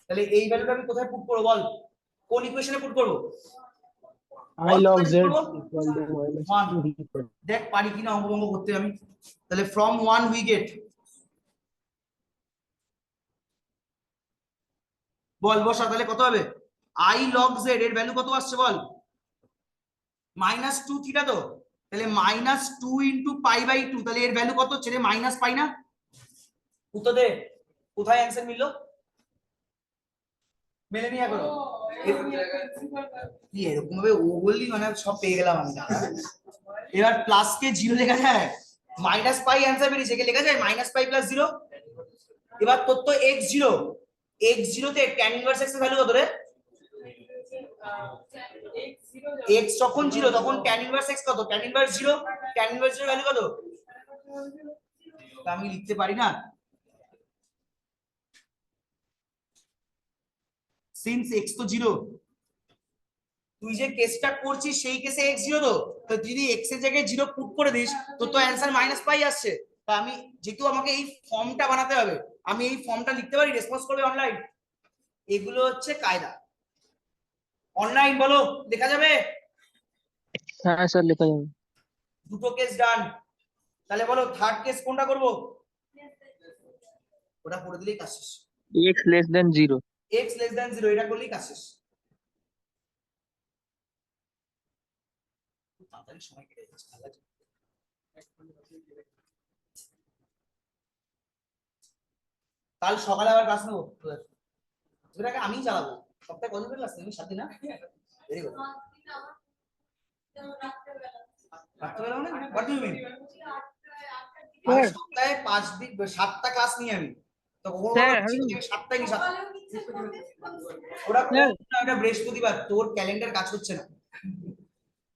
তাহলে এই ভ্যালুটা আমি কোথায় পুট করব বল? কোন ইকুয়েশনে পুট করব? I log z করবো? equal to minus 1 2. দেখ পারি কিনা অঙ্ক করতে আমি। তাহলে from 1 we get, বল বসা, তাহলে কত হবে? I log z এর ভ্যালু কত আসছে বল? -2 থিটা তো, তাহলে -2 ইন্টু π/2, তাহলে এর ভ্যালু কত হচ্ছে রে? -π না? উত্তর দে, কোথায় অ্যান্সার মিললো? মেলে নিয়ে করো কি এরকম ভাবে ও বললি, মানে সব পেয়ে গেলাম আমি। এবার প্লাস কে জিরো লেখা যায়, -π অ্যান্সার বেরিয়েছে, কে লেখা যায় -π + 0। এবার তোর তো x0 তে tan ইনভার্স x এর ভ্যালু কত রে? x যখন 0 তখন tan ইনভার্স x কত? tan inverse 0, tan inverse 0 value কত? তা আমি লিখতে পারি না, সিন্স x তো 0, তুই যে কেসটা করছিস সেই কেসে x 0 তো, তো যদি x এর জায়গায় 0 পুট করে দিস তো তো অ্যানসার -π আসছে। তা আমি যেহেতু আমাকে এই ফর্মটা বানাতে হবে, আমি এই ফর্মটা লিখতে পারি, রেসপন্স করবে অনলাইন। এগুলো হচ্ছে কায়দা। অনলাইন বলো, লেখা যাবে? হ্যাঁ স্যার লেখা যাবে। দুটো কেস ডান। তাহলে বলো থার্ড কেস কোনটা করব? ওটা করে দিলেই কাজ শেষ। x less than 0। x less than 0 এটা করলেই কাজ শেষ। তাড়াতাড়ি সময় কেটে যাচ্ছে, ভালো লাগছে। কাল সকালে আবার ক্লাস নেবো, যেটাকে আমিই চালাবো। সপ্তাহে কতদিন ক্লাস নেবি? 7 দিন না? Very good. রাত্রেবেলা মানে হোয়াট ডু ইউ মিন? আমি সপ্তাহে 5 দিন 7টা ক্লাস নিই আমি। তো কখনো স্যার, কখনো 7টাই নি, 7 ওটা ওটা বৃহস্পতিবার, তোর ক্যালেন্ডার কাজ হচ্ছে না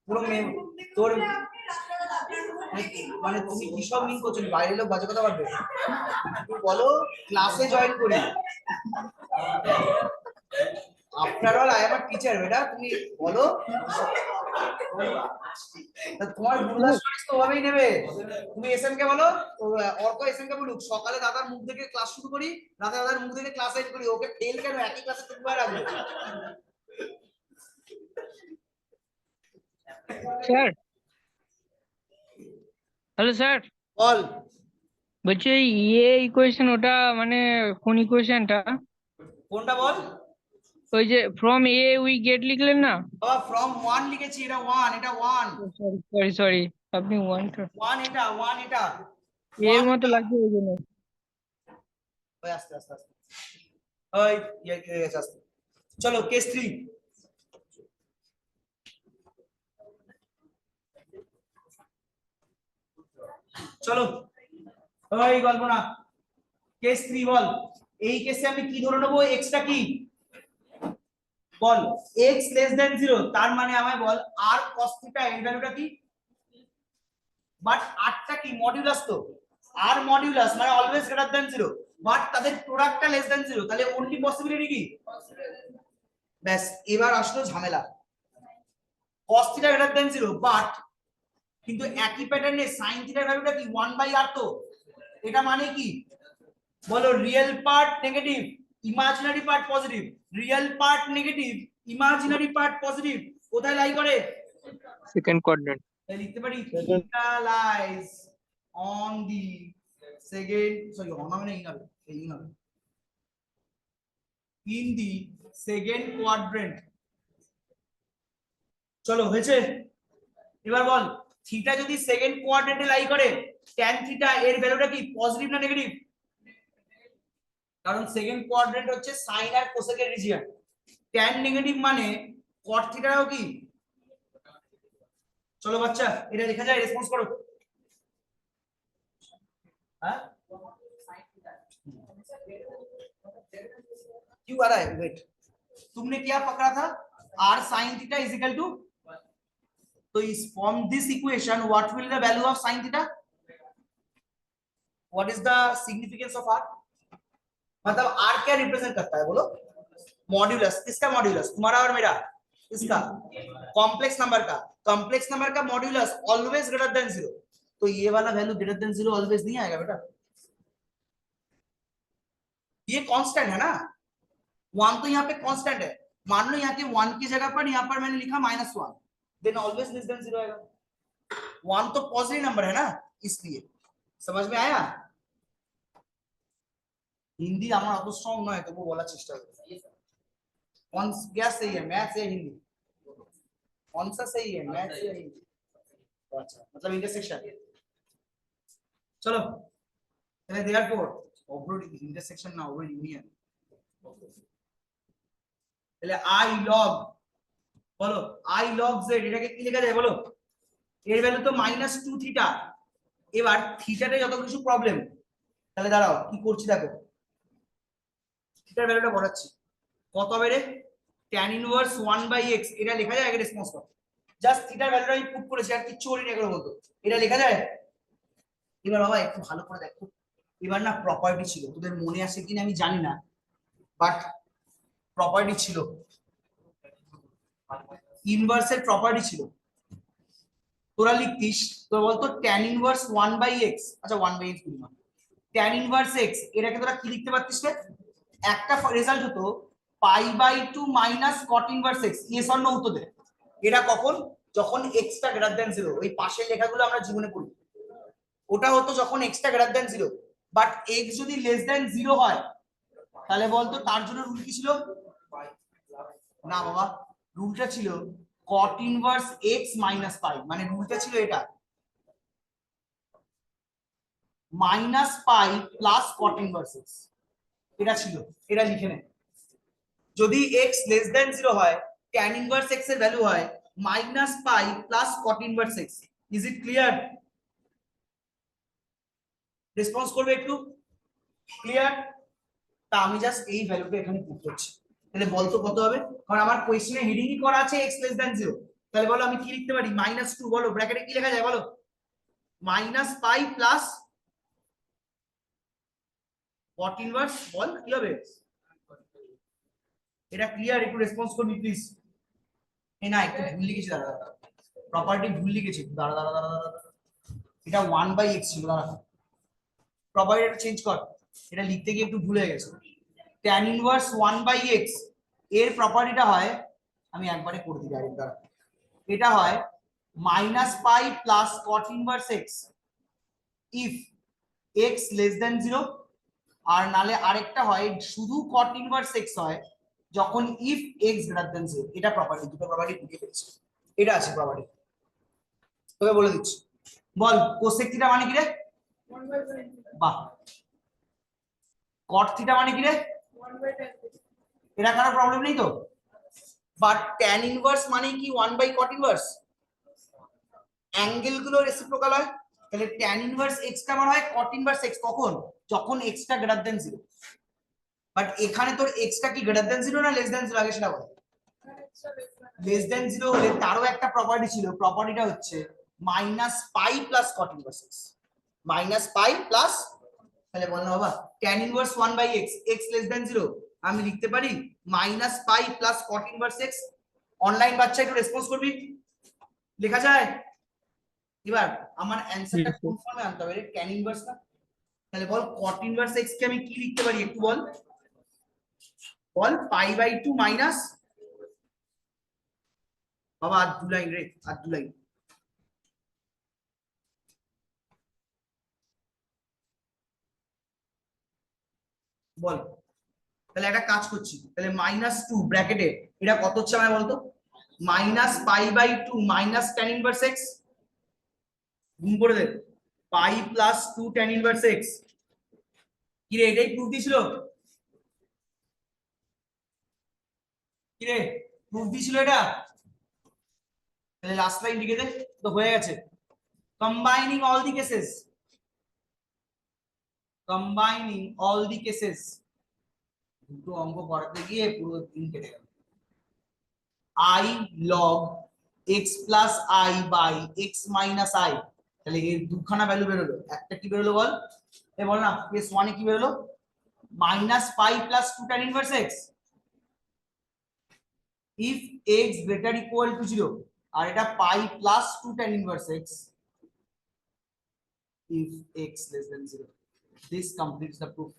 পুরো তোর, মানে তুমি কি সব মিন করছো? বাইরের লোক বাজে কথা বলবে, তুমি বলো ক্লাসে জয়েন করি। After all I am a teacher বেটা, তুমি বলো। তোমার গুরুদাস তো ওভাবেই নেবে। তুমি এসএম কে বলো, অর্ক এসএম কে বলুক সকালে দাদার মুখ দেখে ক্লাস শুরু করি, রাতে দাদার মুখ দেখে ক্লাস এন্ড করি। ওকে ফেল কেন? একই ক্লাসে তিনবার রাখবে। স্যার, হ্যালো স্যার, বল। বলছি ওই ইয়ে ইকুয়েশন, ওটা মানে কোন ইকুয়েশনটা? কোনটা বল? ওই যে ফ্রম এ উই গেট লিখলেন না? বাবা ফ্রম 1 লিখেছি, এটা 1, এটা 1 সরি সরি, আপনি 1 এটা 1 এটা এর 1 মতো লাগছে ওই জন্য। ওই আস্তে আস্তে আস্তে ওই আস্তে। চলো কেস 3। চলো ওই গল্প না, কেস 3 বল। এই কেসে আমি কি ধরে নেবো? x টা কি বল? x লেস দেন 0, তার মানে আমায় বল r cos θ এর ভ্যালুটা কি? বাট r টা কি? মডিউলাস তো, r মডিউলাস মানে অলওয়েজ গ্রেটার দেন 0, বাট তাদের প্রোডাক্টটা লেস দেন 0, তাহলে অনলি পসিবিলিটি কি? ব্যাস, এবার আসলো ঝামেলা। cos θ গ্রেটার দেন 0, বাট কিন্তু একই প্যাটার্নে sin θ এর ভ্যালুটা কি? 1/r তো, এটা মানে কি বলো? Real part negative, imaginary part positive. Real part negative, imaginary part positive, কোথায় লাই করে? Second quadrant. তাই লিখতে পারি theta lies on the second, sorry on হবে না, ইন হবে, ইন হবে, ইন দি সেকেন্ড কোয়াড্রেন্ট। চলো হয়েছে। এবার বল থিটা যদি সেকেন্ড কোয়াড্রেন্টে লাই করে, tan থিটা এর ভ্যালুটা কি? পজিটিভ না নেগেটিভ? কারণ সেকেন্ড কোয়াড্রেন্ট হচ্ছে সাইন আর কোসেকের রিজিয়ন। tan নেগেটিভ মানে cot থিটাও কি? চলো বাচ্চা, এটা লেখা যায়, রেসপন্স করো। हाँ क्यों आ रहा है? वेट, तुमने क्या पकड़ा था? r sin theta is equal to, तो इस from this equation what will the value of sin theta? What is the significance of r? मतलब r क्या रिप्रेजेंट करता है बोलो? मॉड्यूलस। किसका मॉड्यूलस? तुम्हारा और मेरा? इसका कॉम्प्लेक्स नंबर का। कॉम्प्लेक्स नंबर का मॉड्यूलस ऑलवेज ग्रेटर देन 0, तो ये वाला वैल्यू ग्रेटर देन 0 ऑलवेज नहीं आएगा बेटा, ये कांस्टेंट है ना। 1 तो यहाँ पे कांस्टेंट है, मान लो यहाँ के 1 की जगह पर यहाँ पर मैंने लिखा -1, देन ऑलवेज लेस देन 0 आएगा। 1 तो पॉजिटिव नंबर है ना, इसलिए। समझ में आया? हिंदी আমার অত স্ট্রং নয়, তবু বলার চেষ্টা করি। कौन क्या सही है, मैथ्स या हिंदी? कौन सा सही है, मैथ्स या हिंदी? अच्छा, मतलब इंटरसेक्शन। चलो, তাহলে therefore ওভার ইন্টারসেকশন না, ওভার ইউনিয়ন। তাহলে i log, বলো i log z, এটাকে কি লেখা যায় বলো? এর ভ্যালু তো -2 থিটা। এবার থিটাতে যত কিছু প্রবলেম, তাহলে দাঁড়াও কি করছি দেখো, থিটার ভ্যালুটা বসাচ্ছি। কত হবে রে? tan ইনভার্স 1/x, এটা লেখা যায় আগে রেসপন্স করো। জাস্ট থিটার ভ্যালুটা আমি পুট করেছি, আর কিচ্ছু করিনি এগুলো বলতো। এটা লেখা যায়? এবার বাবা একটু ভালো করে দেখো, এবার না প্রপার্টি ছিল, তোদের মনে আছে কিনা আমি জানি না, বাট প্রপার্টি ছিল, ইনভার্সের প্রপার্টি ছিল। তোরা লিখতিস, তোরা বলতো tan ইনভার্স 1/x, আচ্ছা 1/x বলি না, tan ইনভার্স x, এটাকে তোরা কি লিখতে পারতিস রে? একটা রেজাল্ট হতো π/2 minus cot inverse x। Yes or no উত্তর দে। এটা কখন? যখন x টা গ্রেটার দ্যান 0। ওই পাশের লেখাগুলো আমরা জীবনে পড়ি। ওটা হতো যখন x টা গ্রেটার দ্যান 0, বাট x যদি লেস দ্যান 0 হয়, তাহলে বলতো তার জন্য রুল কি ছিল? না বাবা, রুলটা ছিল cot ইনভার্স x মাইনাস পাই, মানে রুলটা ছিল এটা minus pi plus cot inverse x, এটা ছিল। এটা লিখে নে, যদি x লেস দ্যান 0 হয়, tan ইনভার্স x এর ভ্যালু হয় minus pi plus cot inverse x। Is it clear? Response করবে একটু, ক্লিয়ার? তা আমি জাস্ট এই ভ্যালুটা এখানে পুট করছি। তাহলে বলতো কত হবে? কারণ আমার কোশ্চেনে হেডিংই করা আছে x লেস দ্যান 0। তাহলে বলো আমি কি লিখতে পারি? -2, বলো ব্র্যাকেটে কি লেখা যায় বলো? Minus pi plus cot inverse, বল কি হবে? এটা ক্লিয়ার? একটু রেসপন্স করবি প্লিজ। এই না একটু ভুল লিখেছি, দাঁড়া দাঁড়া, প্রপার্টি ভুল লিখেছি, দাঁড়া দাঁড়া দাঁড়া দাঁড়া, এটা 1/x ছিল, দাঁড়া প্রপার্টিটা চেঞ্জ কর, এটা লিখতে গিয়ে একটু ভুল হয়ে গেছে। tan ইনভার্স 1/x এর প্রপার্টিটা হয়, আমি একবারে করে দিই ডাইরেক্ট, দাঁড়া, এটা হয় minus pi plus cot inverse x if x less than 0, আর নালে আরেকটা হয় শুধু cot ইনভার্স x হয় যখন ইফ x গ্রেটার দ্যান 0। এটা প্রপার্টি, দুটো প্রপার্টি বুঝে ফেলেছি, এটা আছে প্রপার্টি। তোকে বলে দিচ্ছি, বল কোসেক থিটা মানে কি রে? 1/10, বাহ। cot থিটা মানে কি রে? 1/10। এটা কারো প্রবলেম নেই তো? বাট tan ইনভার্স মানে কি 1/cot ইনভার্স? অ্যাঙ্গেল গুলো রেসিপ্রোকাল হয়, তাহলে tan ইনভার্স x টা আমার হয় cot ইনভার্স x, কখন? যখন x টা গ্রেটার দ্যান 0। বাট এখানে তোর x টা কি গ্রেটার দ্যান 0 না লেস দ্যান 0 আগে সেটা বল। লেস দ্যান 0 হলে তারও একটা প্রপার্টি ছিল, প্রপার্টিটা হচ্ছে minus pi plus cot inverse x, minus pi plus, তাহলে বল না বাবা tan inverse 1/x, x less than 0, আমি লিখতে পারি minus pi plus cot inverse x। Online বাচ্চা একটু রেসপন্স করবি, লেখা যায়? এবার আমার অ্যানসারটা কোন ফর্মে আনতে হবে রে? tan ইনভার্স না, তাহলে বল cot ইনভার্স x কে আমি কি লিখতে পারি একটু বল, বল π/2 মাইনাস, বাবা আর 2 লাইন রে, আর 2 লাইন, বল। তাহলে একটা কাজ করছি, তাহলে -2 ব্র্যাকেটে এটা কত হচ্ছে আমায় বলতো? -π/2 মাইনাস tan ইনভার্স x, গুণ করে দে, pi plus 2 tan inverse x। কি রে, এটাই প্রুফ দিছিল? কি রে, প্রুফ দিছিল এটা? তাহলে লাস্ট লাইন লিখে দে, তো হয়ে গেছে। Combining all the cases, combining all the cases, দুটো অঙ্ক করাতে গিয়ে পুরো দিন কেটে গেল। i log x plus i by x minus i, তাহলে এর দুখানা ভ্যালু বেরোলো, একটা কি বেরোলো বল? এ বল না, কেস 1 এ কি বেরোলো? Minus pi plus 2 tan inverse x if x greater equal to 0, আর এটা পাই plus 2 tan inverse x if x less than 0. This completes the proof.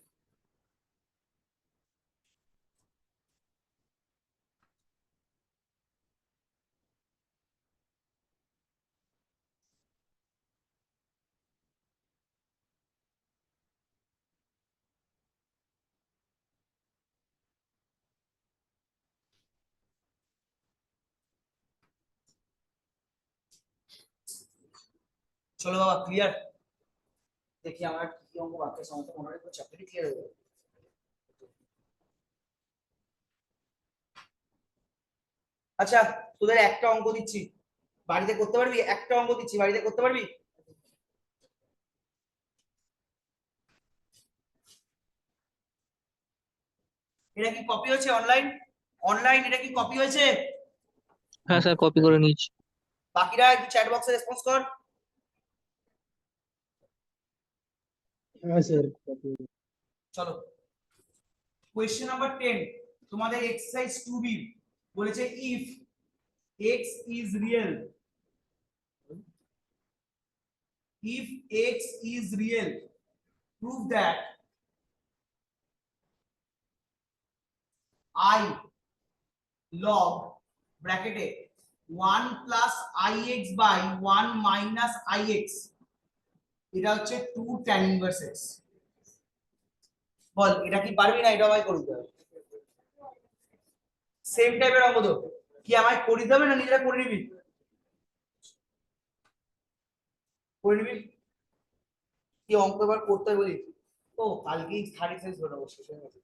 চলো বাবা ক্লিয়ার। দেখি আমার কি অঙ্ক বাকি আছে, আমার তো মনে হয় চ্যাপ্টারই ক্লিয়ার হয়ে যাবে। আচ্ছা তোদের একটা অঙ্ক দিচ্ছি, বাড়িতে করতে পারবি? একটা অঙ্ক দিচ্ছি, বাড়িতে করতে পারবি? এটা কি কপি হয়েছে অনলাইন? অনলাইন এটা কি কপি হয়েছে? হ্যাঁ স্যার, কপি করে নিয়েছি। বাকিরা একটু চ্যাট বক্সে রেসপন্স কর। হ্যাঁ স্যার। চলো কোয়েশ্চেন নাম্বার 10 তোমাদের এক্সারসাইজ 2b বলেছে if x is real, if x is real prove that I log bracket 1 plus ix by 1 minus ix এটা হচ্ছে 2 tan inverse x। বল এটা কি পারবি না? এটা আমায় করে দিতে হবে। সেম টাইপের অঙ্ক তো, কি আমায় করে দিতে হবে না নিজেরা করে নিবি? করে নিবি কি অঙ্ক এবার করতে হবে বলি তো, কালকেই থার্ড এক্সারসাইজ করে নেবো, শেষ হয়ে গেছে।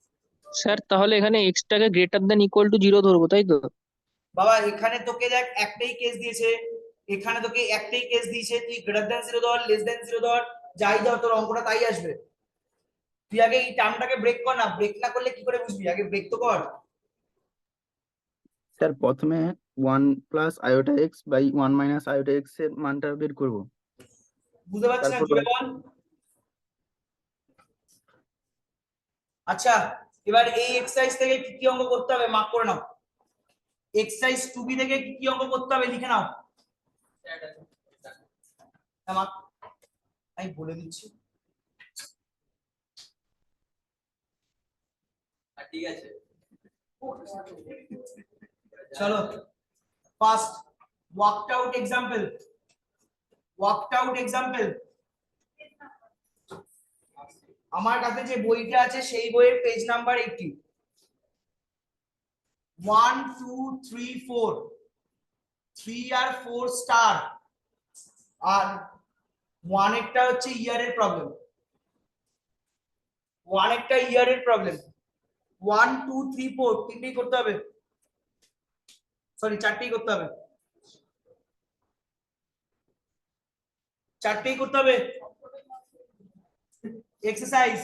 স্যার তাহলে এখানে এক্সটাকে গ্রেটার দেন ইকুয়াল টু 0 ধরবো, তাই তো? বাবা এখানে তোকে দেখ একটাই কেস দিয়েছে, এখানে তোকে একটাই কেস দিয়েছে, তুই গ্রেটার দ্যান 0 ধর, লেস দ্যান 0 ধর, যাই ধর তোর অঙ্কটা তাই আসবে। তুই আগে এই টার্মটাকে ব্রেক কর না, ব্রেক না করলে কি করে বুঝবি? আগে ব্রেক তো কর। স্যার প্রথমে 1 plus iota x by 1 minus iota x এর মানটা বের করব, বুঝতে পারছিস না? তারপর জুড়ে বল। আচ্ছা এবার এই এক্সারসাইজ থেকে কি কি অঙ্ক করতে হবে মার্ক করে নাও। এক্সারসাইজ 2b থেকে কি কি অঙ্ক করতে হবে লিখে নাও। হ্যাঁ, mark। আমি বলে দিচ্ছি। ঠিক আছে চলো first worked out example. Worked out example আমার কাছে যে বইটা আছে সেই বইয়ের পেজ নাম্বার 80। 1 2 3 4 3 আর 4 স্টার, আর 1 একটা হচ্ছে ইয়ারের প্রবলেম, 1 একটা ইয়ারের প্রবলেম। 1 2 3 4 তিনটেই করতে হবে, সরি চারটেই করতে হবে, চারটেই করতে হবে। এক্সারসাইজ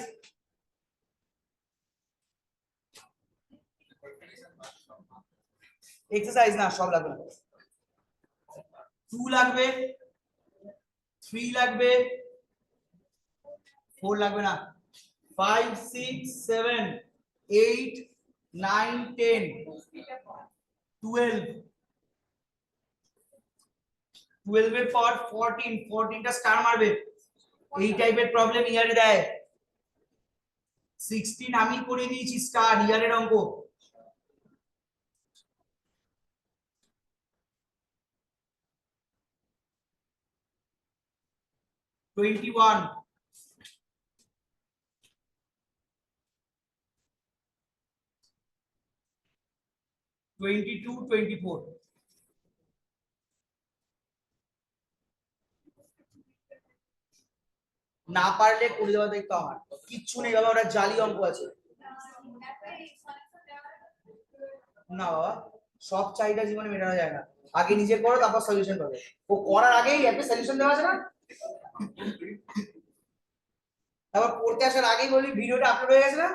এক্সারসাইজ না সব লাগবে, 2 লাগবে, 3 লাগবে, 4 লাগবে না, 5 6 7 8 9 10 12 12 এর পর 14, 14টা স্টার মারবে। এই টাইপের প্রবলেম ইয়ারে দেয়। 16 আমি করে দিয়েছি স্টার ইয়ারের অঙ্ক। Twenty one, twenty-two, 24। না পারলে করে দেওয়া দায়িত্ব আমার, কিচ্ছু নেই বাবা, ওটা জালি অঙ্ক আছে। না বাবা সব চাহিদা জীবনে মেটানো যায় না, আগে নিজে করো তারপর সলিউশন পাবে। ও করার আগেই একটা সলিউশন দেওয়া আছে না, তারপর পড়তে আসার আগেই বলি ভিডিওটা আপলোড হয়ে গেছে না।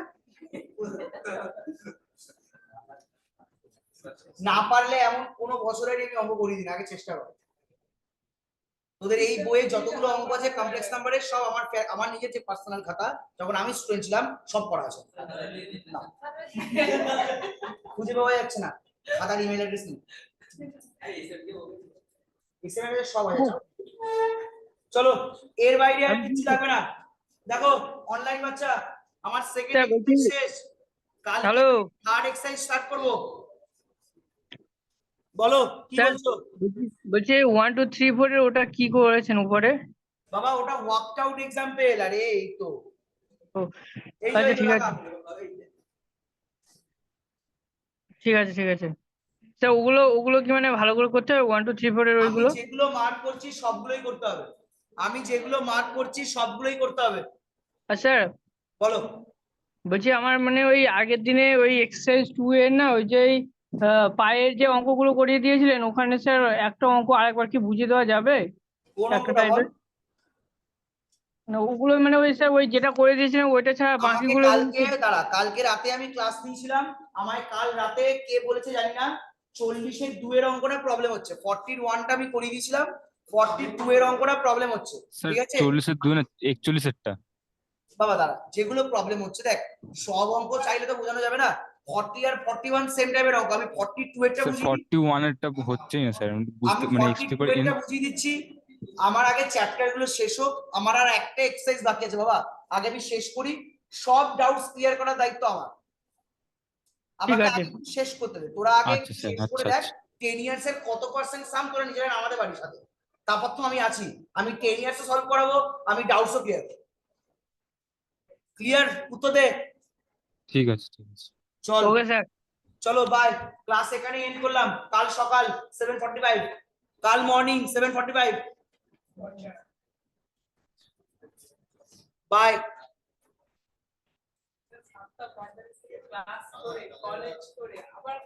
না পারলে এমন কোনো বছরের আমি অঙ্ক করিয়ে দিন, আগে চেষ্টা করো। তোদের এই বইয়ে যতগুলো অঙ্ক আছে কমপ্লেক্স নাম্বারের সব আমার নিজের যে পার্সোনাল খাতা, যখন আমি স্টুডেন্ট ছিলাম সব পড়া আছে। না খুঁজে পাওয়া যাচ্ছে না, খাতার ইমেল অ্যাড্রেস নেই, এসএমএস সব আছে। চলো এর বাইরে আর কিছু লাগবে না। দেখো অনলাইন বাচ্চা আমার সেকেন্ড শেষ, কাল হ্যালো থার্ড এক্সারসাইজ স্টার্ট করব। বলো কি স্যার, বলছো? বলছি 1 2 3 4 এর ওটা কি করেছেন উপরে? বাবা ওটা ওয়ার্কড আউট এক্সাম্পল, আরে এই তো ও এই আচ্ছা যে ঠিক আছে ঠিক আছে ঠিক আছে স্যার, ওগুলো ওগুলো কি মানে ভালো করে করতে হবে 1 2 3 4 এর আমি ওইগুলো? যেগুলো মার্ক করছি সবগুলোই করতে হবে। আমি যেগুলো মার্ক করছি সবগুলোই করতে হবে। আর স্যার বলো। বলছি আমার মানে ওই আগের দিনে ওই এক্সারসাইজ 2 এর না ওই যে পায়ের যে অঙ্কগুলো করিয়ে দিয়েছিলেন ওখানে স্যার একটা অঙ্ক আরেকবার কি বুঝিয়ে দেওয়া যাবে কোন একটা অঙ্কটা বল? টাইপের? না ওগুলো মানে ওই স্যার ওই যেটা করে দিয়েছিলেন ওইটা ছাড়া আমাকে বাকিগুলো কালকে দাঁড়া, কালকে রাতে আমি ক্লাস নিয়েছিলাম, আমায় কাল রাতে কে বলেছে জানি না 40-এর 2 এর অঙ্কটা প্রবলেম হচ্ছে, 41টা আমি করিয়ে দিয়েছিলাম, 42 এর অঙ্কটা প্রবলেম হচ্ছে, স্যার ঠিক আছে 40-এর 2 না 41-এরটা? বাবা? দাঁড়া, যেগুলো প্রবলেম হচ্ছে দেখ, সব অঙ্ক চাইলে তো বোঝানো যাবে না, 40 আর 41 সেম টাইপের অঙ্ক, আমি 42 এরটা স্যার বুঝিয়ে দিই। 41-এরটা হচ্ছেই না স্যার, আমি বুঝতে মানে এক্সট্রা 42 করে এরটা বুঝিয়ে দিচ্ছি, আমার আগে চ্যাপ্টার গুলো শেষ হোক, আমার আর একটা এক্সারসাইজ বাকি আছে বাবা, আগে আমি শেষ করি, সব ডাউটস ক্লিয়ার করার দায়িত্ব আমার, ঠিক আমাকে আছে। আগে শেষ করতে দে, তোরা আগে আচ্ছা স্যার, শেষ করে আচ্ছা দেখ আচ্ছা 10 ইয়ার্স এর কত পার্সেন্ট সাম করে নিজেরা আমাদের বাড়ির সাথে, তারপর তো আমি আছি, আমি 10 ইয়ার্স সলভ করাবো, আমি ডাউটসও ক্লিয়ার ক্লিয়ার উত্তর দে। ঠিক আছে ঠিক আছে। চল ওকে স্যার। চলো বাই, ক্লাস এখানে এন্ড করলাম, কাল সকাল 7:45, কাল মর্নিং 7:45, বাই। 7:45 থেকে ক্লাস করে কলেজ করে আবার